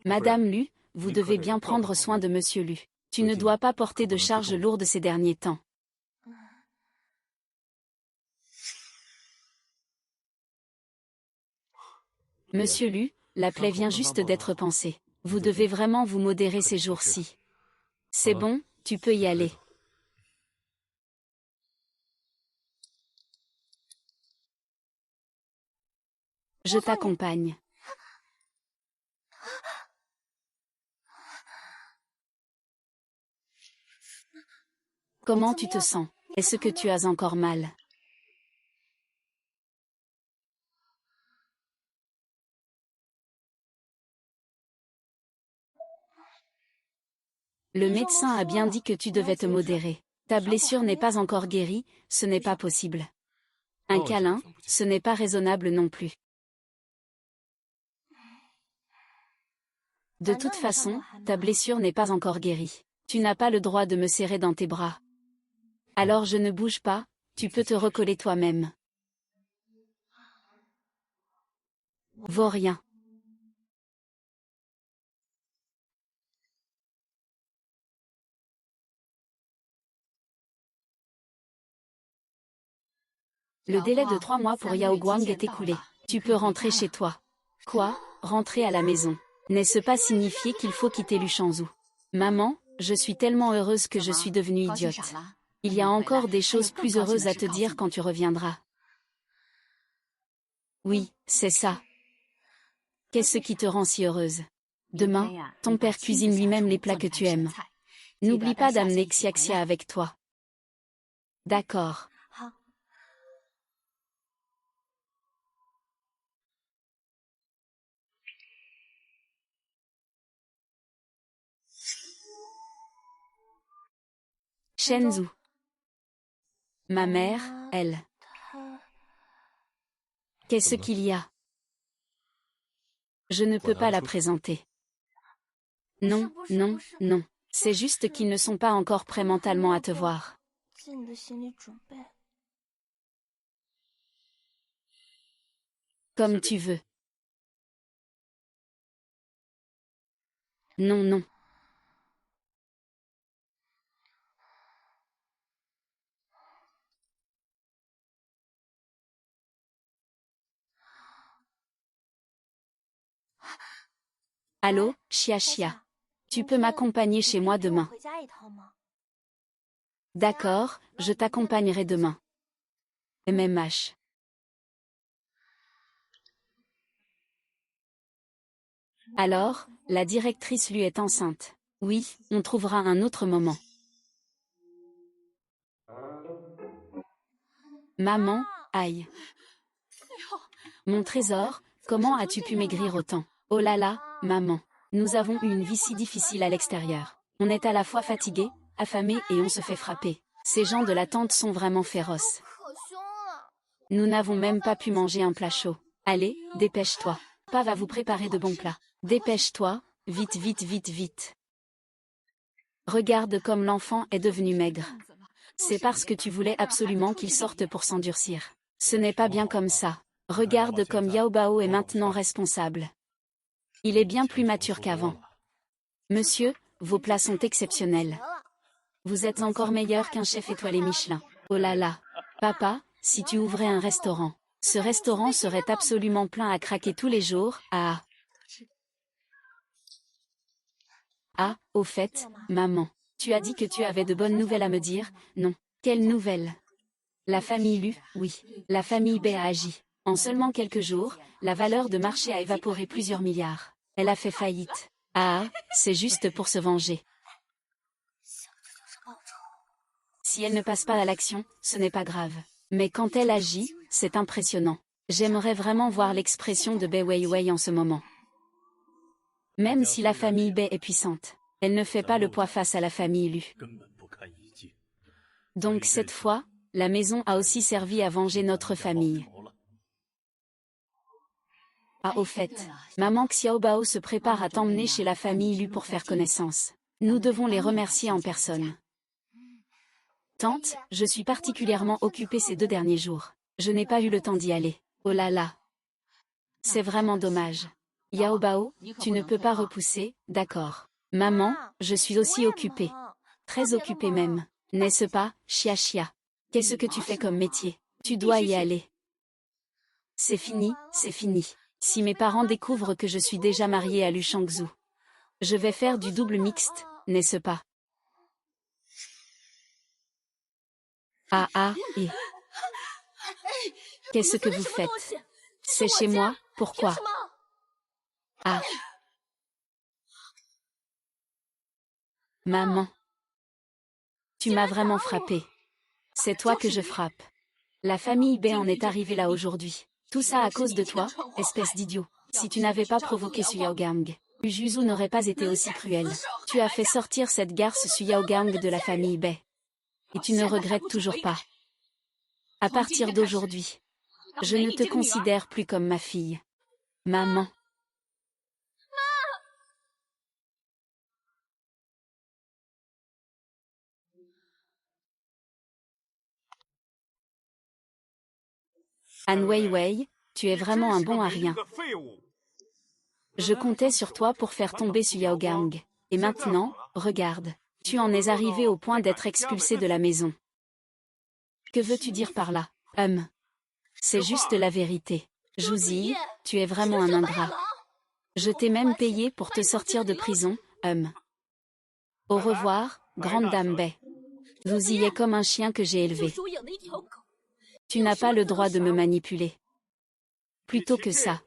Madame Lu, vous devez bien prendre soin de Monsieur Lu. Tu ne dois pas porter de charges lourdes ces derniers temps. Monsieur Lu, la plaie vient juste d'être pansée. Vous devez vraiment vous modérer ces jours-ci. C'est bon, tu peux y aller. Je t'accompagne. Comment tu te sens? Est-ce que tu as encore mal? Le médecin a bien dit que tu devais te modérer. Ta blessure n'est pas encore guérie, ce n'est pas possible. Un câlin, ce n'est pas raisonnable non plus. De toute façon, ta blessure n'est pas encore guérie. Tu n'as pas le droit de me serrer dans tes bras. Alors je ne bouge pas, tu peux te recoller toi-même. Vaut rien. Le délai de 3 mois pour Yao Guang est écoulé. Tu peux rentrer chez toi. Quoi? Rentrer à la maison. N'est-ce pas signifier qu'il faut quitter Luchanzhou? Maman, je suis tellement heureuse que je suis devenue idiote. Il y a encore des choses plus heureuses à te dire quand tu reviendras. Oui, c'est ça. Qu'est-ce qui te rend si heureuse? Demain, ton père cuisine lui-même les plats que tu aimes. N'oublie pas d'amener Xiaxia avec toi. D'accord. Shenzhou. Ma mère, elle. Qu'est-ce qu'il y a? Je ne peux pas la présenter. Non, non, non. C'est juste qu'ils ne sont pas encore prêts mentalement à te voir. Comme tu veux. Non, non. Allô, Xia. Tu peux m'accompagner chez moi demain. D'accord, je t'accompagnerai demain. MMH. Alors, la directrice lui est enceinte. Oui, on trouvera un autre moment. Maman, aïe. Mon trésor, comment as-tu pu maigrir autant? Oh là là, maman. Nous avons eu une vie si difficile à l'extérieur. On est à la fois fatigué, affamé et on se fait frapper. Ces gens de la tente sont vraiment féroces. Nous n'avons même pas pu manger un plat chaud. Allez, dépêche-toi. Papa va vous préparer de bons plats. Dépêche-toi, vite, vite, vite, vite. Regarde comme l'enfant est devenu maigre. C'est parce que tu voulais absolument qu'il sorte pour s'endurcir. Ce n'est pas bien comme ça. Regarde comme Yao Bao est maintenant responsable. Il est bien plus mature qu'avant. Monsieur, vos plats sont exceptionnels. Vous êtes encore meilleur qu'un chef étoilé Michelin. Oh là là. Papa, si tu ouvrais un restaurant. Ce restaurant serait absolument plein à craquer tous les jours. Ah. Ah, au fait, maman. Tu as dit que tu avais de bonnes nouvelles à me dire, non? Quelles nouvelles? La famille Lu, oui. La famille Bay a agi. En seulement quelques jours, la valeur de marché a évaporé plusieurs milliards. Elle a fait faillite. Ah, c'est juste pour se venger. Si elle ne passe pas à l'action, ce n'est pas grave. Mais quand elle agit, c'est impressionnant. J'aimerais vraiment voir l'expression de Bai Weiwei en ce moment. Même si la famille Bai est puissante, elle ne fait pas le poids face à la famille Lu. Donc cette fois, la maison a aussi servi à venger notre famille. Ah au fait, maman Xiaobao se prépare à t'emmener chez la famille Lu pour faire connaissance. Nous devons les remercier en personne. Tante, je suis particulièrement occupée ces 2 derniers jours. Je n'ai pas eu le temps d'y aller. Oh là là. C'est vraiment dommage. Yao Bao, tu ne peux pas repousser, d'accord. Maman, je suis aussi occupée. Très occupée même. N'est-ce pas, Chia Chia? Qu'est-ce que tu fais comme métier? Tu dois y aller. C'est fini, c'est fini. Si mes parents découvrent que je suis déjà mariée à Lu Shangzhu. Je vais faire du double mixte, n'est-ce pas? Ah ah, et... Qu'est-ce que vous faites? C'est chez moi, pourquoi? Ah. Maman. Tu m'as vraiment frappé. C'est toi que je frappe. La famille Bai en est arrivée là aujourd'hui. Tout ça à cause de toi, espèce d'idiot. Si tu n'avais pas provoqué Su Yaogang, Juzu n'aurait pas été aussi cruel. Tu as fait sortir cette garce Su Yaogang de la famille Bai. Et tu ne regrettes toujours pas. À partir d'aujourd'hui, je ne te considère plus comme ma fille. Maman. An Weiwei, tu es vraiment un bon à rien. Je comptais sur toi pour faire tomber Su Yaogang. Et maintenant, regarde, tu en es arrivé au point d'être expulsé de la maison. Que veux-tu dire par là? C'est juste la vérité. Jouzi, tu es vraiment un ingrat. Je t'ai même payé pour te sortir de prison, Au revoir, grande dame Bai. Vous y êtes comme un chien que j'ai élevé. Tu n'as pas le droit de me manipuler. Plutôt que ça,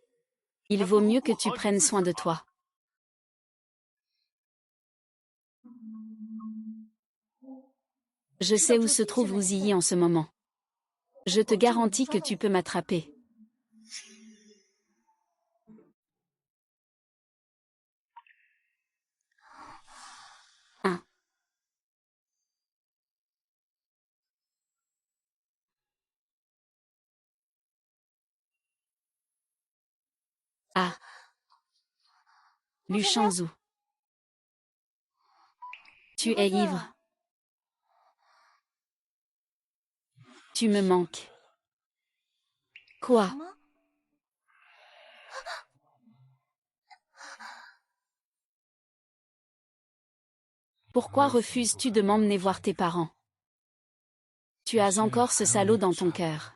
il vaut mieux que tu prennes soin de toi. Je sais où se trouve Wuziyi en ce moment. Je te garantis que tu peux m'attraper. Ah. Lu Shangzhu. Tu es ivre. Tu me manques. Quoi? Pourquoi refuses-tu de m'emmener voir tes parents? Tu as encore ce salaud dans ton cœur.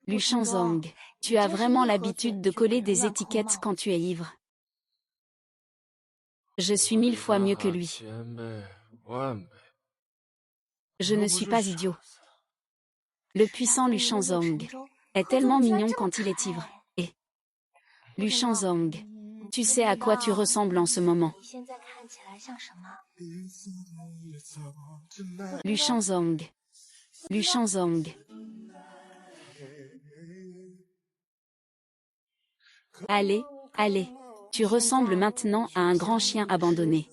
Lu Shangzong, tu as vraiment l'habitude de coller des étiquettes quand tu es ivre. Je suis 1000 fois mieux que lui. Je ne suis pas idiot. Le puissant Lu Shangzong est tellement mignon quand il est ivre. Et Lu Shangzong, tu sais à quoi tu ressembles en ce moment. Lu Shangzong. Lu Shangzong. Allez, allez. Tu ressembles maintenant à un grand chien abandonné.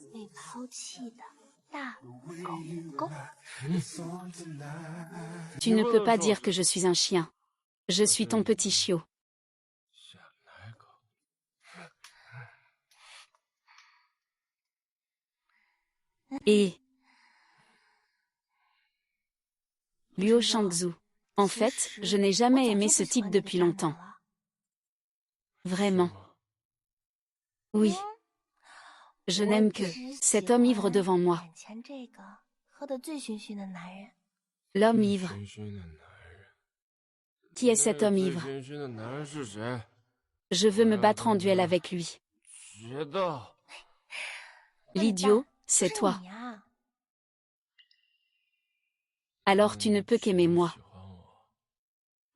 Tu ne peux pas dire que je suis un chien. Je suis ton petit chiot. Et Luo Shangzhu. En fait, je n'ai jamais aimé ce type depuis longtemps. Vraiment. Oui. Je n'aime que cet homme ivre devant moi. 喝得醉醺醺的男人。 L'homme ivre. Qui est cet homme ivre? Je veux me battre en duel avec lui. L'idiot, c'est toi. 你呀， Alors tu ne peux qu'aimer moi.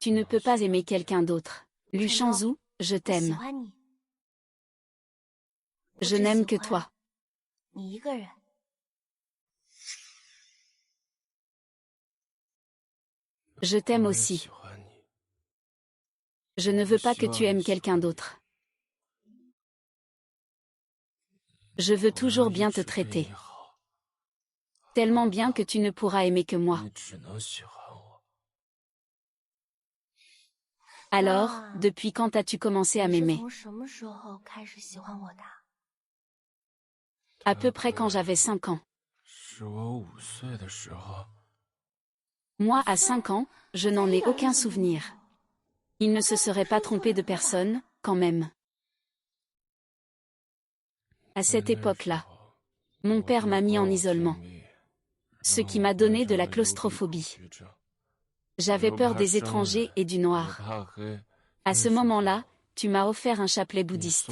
Tu ne peux pas aimer quelqu'un d'autre. Lu Shanzhu, je 我喜 t'aime. 欢你， Je n'aime que toi. 你一个人。 Je t'aime aussi. Je ne veux pas que tu aimes quelqu'un d'autre. Je veux toujours bien te traiter. Tellement bien que tu ne pourras aimer que moi. Alors, depuis quand as-tu commencé à 你是 m'aimer? 从什么时候开始喜欢我的？ À peu près quand j'avais 5 ans. Moi, à 5 ans, je n'en ai aucun souvenir. Il ne se serait pas trompé de personne, quand même. À cette époque-là, mon père m'a mis en isolement. Ce qui m'a donné de la claustrophobie. J'avais peur des étrangers et du noir. À ce moment-là, tu m'as offert un chapelet bouddhiste.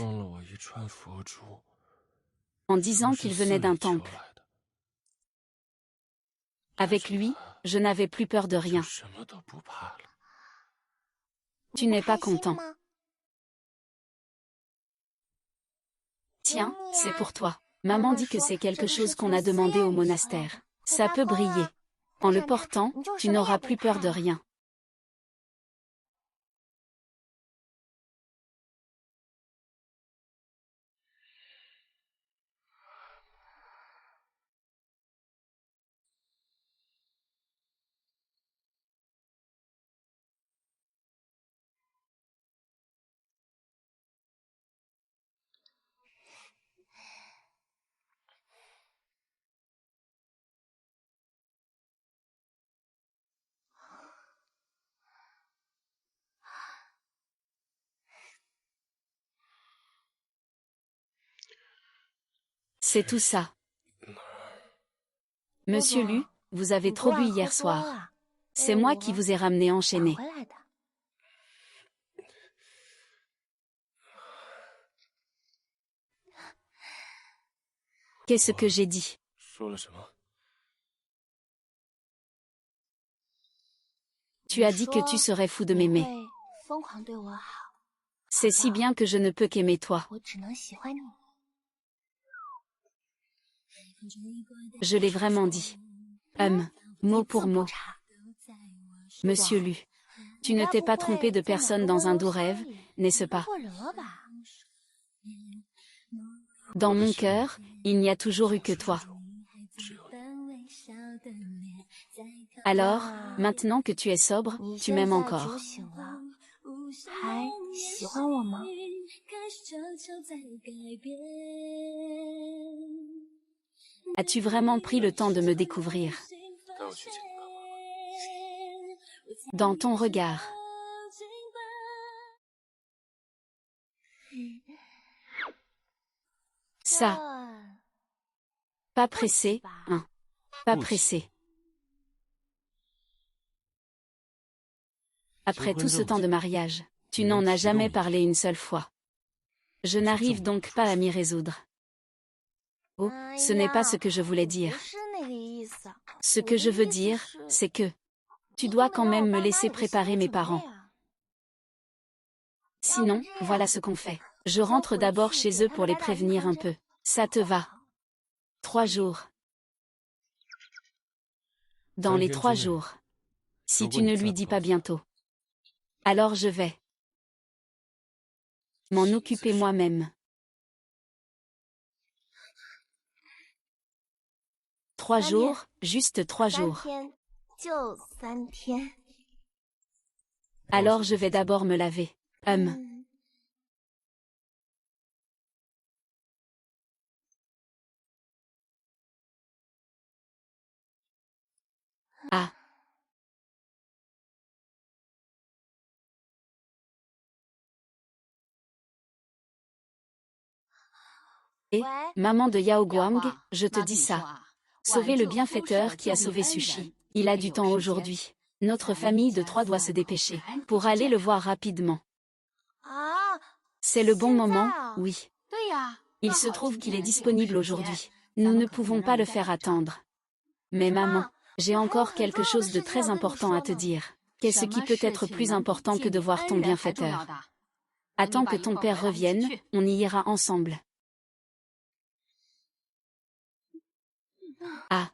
En disant qu'il venait d'un temple. Avec lui, je n'avais plus peur de rien. Tu n'es pas content. Tiens, c'est pour toi. Maman dit que c'est quelque chose qu'on a demandé au monastère. Ça peut briller. En le portant, tu n'auras plus peur de rien. C'est tout ça. Monsieur Lu, vous avez trop bu hier soir. C'est moi qui vous ai ramené enchaîné. 回来的。 Qu'est-ce que j'ai dit? Tu as dit que tu serais fou de 你 m'aimer. 会疯狂对我好， C'est si bien que je ne peux qu'aimer toi. 我只能喜欢你。 Je l'ai vraiment dit. Mot pour 一字不 mot. 差。 Monsieur Lu, tu ne t'es pas trompé de personne dans un doux rêve, n'est-ce pas? 过人了吧？ Dans mon cœur, il n'y a toujours eu que toi. Alors, maintenant que tu es sobre, 你 tu 现 m'aimes 在 encore. 酒醒了，还喜欢我吗？ As-tu vraiment pris le temps de me découvrir? Dans ton regard. Ça. Pas pressé, hein. Pas pressé. Après tout ce temps de mariage, tu n'en as jamais parlé une seule fois. Je n'arrive donc pas à m'y résoudre. Oh, ce n'est pas ce que je voulais dire. 不是那个意思。 Ce que je veux dire, c'est que tu dois quand même me laisser préparer mes parents. Sinon, voilà ce qu'on fait. Je rentre d'abord chez eux pour les prévenir un peu. Ça te va? 3 jours. Dans les 3 jours. Si tu ne lui dis pas bientôt. Alors je vais m'en occuper moi-même. 3 jours, juste 3 3 jours. 天，就3天。 Alors je vais d'abord me laver. Ah. Et, maman de Yao Guang, je te dis ça. Sauver le bienfaiteur qui a sauvé Sushi. Il a du temps aujourd'hui. Notre famille de 3 doit se dépêcher pour aller le voir rapidement. C'est le bon moment, oui. Il se trouve qu'il est disponible aujourd'hui. Nous ne pouvons pas le faire attendre. Mais maman, j'ai encore quelque chose de très important à te dire. Qu'est-ce qui peut être plus important que de voir ton bienfaiteur? Attends que ton père revienne, on y ira ensemble. Ah.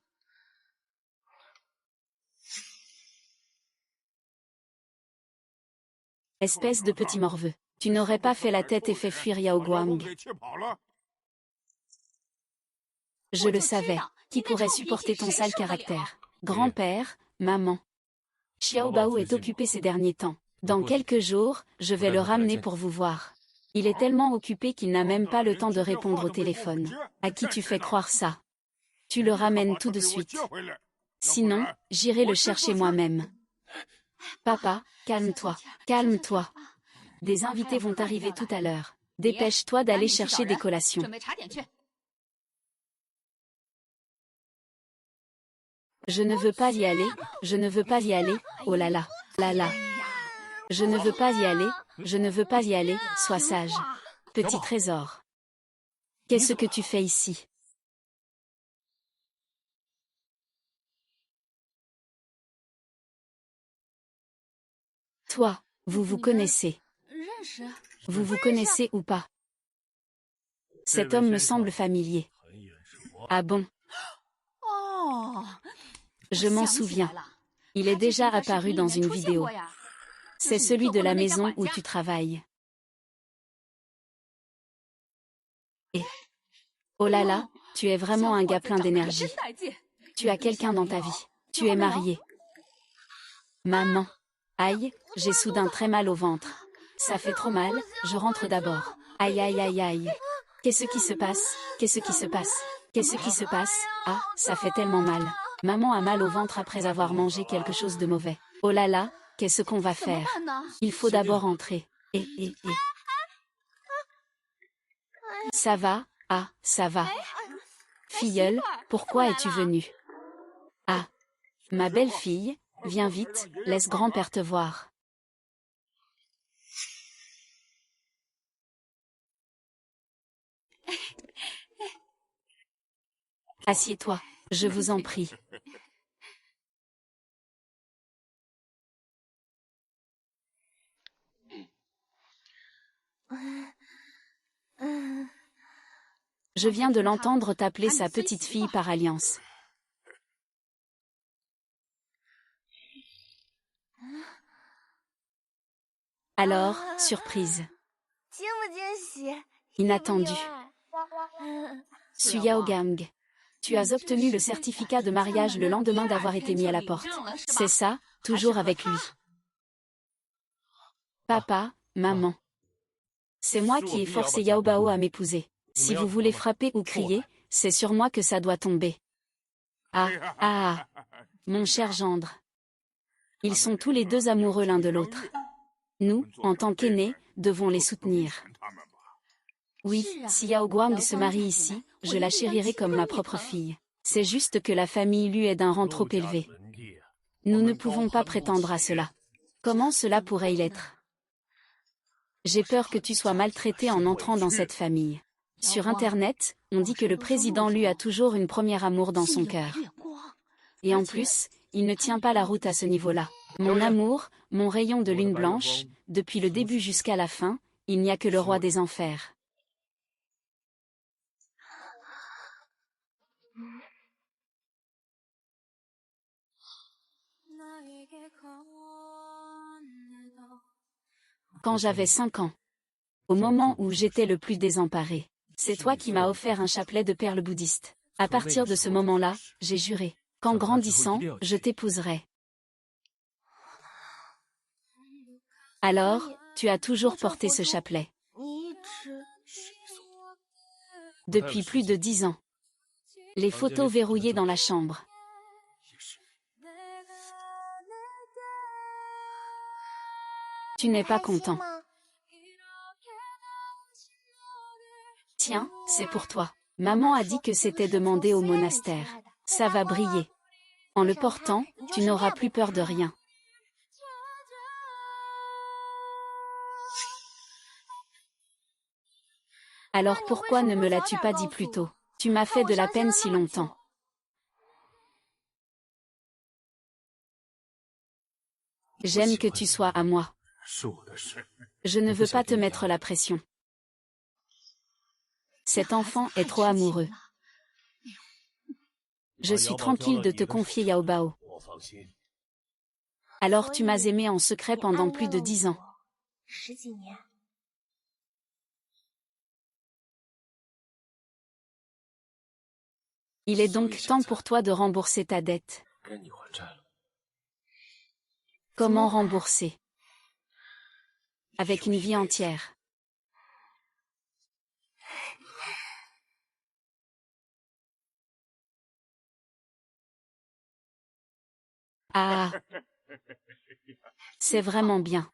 Espèce de petit morveux. Tu n'aurais pas fait la tête et fait fuir Yao Guang. Je le savais. Qui pourrait supporter ton sale caractère? Grand-père, maman. Xiao Bao est occupé ces derniers temps. Dans quelques jours, je vais le ramener pour vous voir. Il est tellement occupé qu'il n'a même pas le temps de répondre au téléphone. À qui tu fais croire ça? Tu le ramènes tout de suite. Sinon, j'irai le chercher moi-même. Papa, calme-toi, calme-toi. Des invités vont arriver tout à l'heure. Dépêche-toi d'aller chercher des collations. Je ne veux pas y aller, je ne veux pas y aller, oh là là, là là. Je ne veux pas y aller, je ne veux pas y aller, sois sage. Petit trésor. Qu'est-ce que tu fais ici? Toi, vous vous connaissez. Vous vous connaissez ou pas? Cet homme me semble familier. Ah bon? Je m'en souviens. Il est déjà apparu dans une vidéo. C'est celui de la maison où tu travailles. Et oh là là, tu es vraiment un gars plein d'énergie. Tu as quelqu'un dans ta vie. Tu es marié. Maman. Aïe, j'ai soudain très mal au ventre. Ça fait trop mal, je rentre d'abord. Aïe aïe aïe aïe. Qu'est-ce qui se passe? Qu'est-ce qui se passe? Qu'est-ce qui se passe? Ah, ça fait tellement mal. Maman a mal au ventre après avoir mangé quelque chose de mauvais. Oh là là, qu'est-ce qu'on va faire? Il faut d'abord entrer. Et. Ça va? Ah, ça va. Filleule, pourquoi es-tu venue? Ah, ma belle-fille, viens vite, laisse grand-père te voir. Assieds-toi, je vous en prie. Je viens de l'entendre t'appeler sa petite fille par alliance. Alors, surprise. Inattendu. Su Yao Gang. Tu as obtenu le certificat de mariage le lendemain d'avoir été mis à la porte. C'est ça, toujours avec lui. Papa, maman. C'est moi qui ai forcé Yao Bao à m'épouser. Si vous voulez frapper ou crier, c'est sur moi que ça doit tomber. Ah, mon cher gendre. Ils sont tous les deux amoureux l'un de l'autre. Nous, en tant qu'aînés, devons les soutenir. Oui, si Yao Guang se marie ici, je la chérirai comme ma propre fille. C'est juste que la famille lui est d'un rang trop élevé. Nous ne pouvons pas prétendre à cela. Comment cela pourrait-il être? J'ai peur que tu sois maltraité en entrant dans cette famille. Sur Internet, on dit que le président lui a toujours une première amour dans son cœur. Et en plus, il ne tient pas la route à ce niveau-là. Mon amour, mon rayon de lune blanche, depuis le début jusqu'à la fin, il n'y a que le roi des enfers. Quand j'avais 5 ans, au moment où j'étais le plus désemparé, c'est toi qui m'as offert un chapelet de perles bouddhistes. À partir de ce moment-là, j'ai juré, qu'en grandissant, je t'épouserai. Alors, tu as toujours porté ce chapelet. Depuis plus de 10 ans. Les photos verrouillées dans la chambre. Tu n'es pas content. Tiens, c'est pour toi. Maman a dit que c'était demandé au monastère. Ça va briller. En le portant, tu n'auras plus peur de rien. Alors pourquoi ne me l'as-tu pas dit plus tôt? Tu m'as fait de la peine si longtemps. J'aime que tu sois à moi. Je ne veux pas te mettre la pression. Cet enfant est trop amoureux. Je suis tranquille de te confier Yao Bao. Alors tu m'as aimé en secret pendant plus de 10 ans. Il est donc temps pour toi de rembourser ta dette. Comment rembourser? Avec une vie entière. Ah, c'est vraiment bien.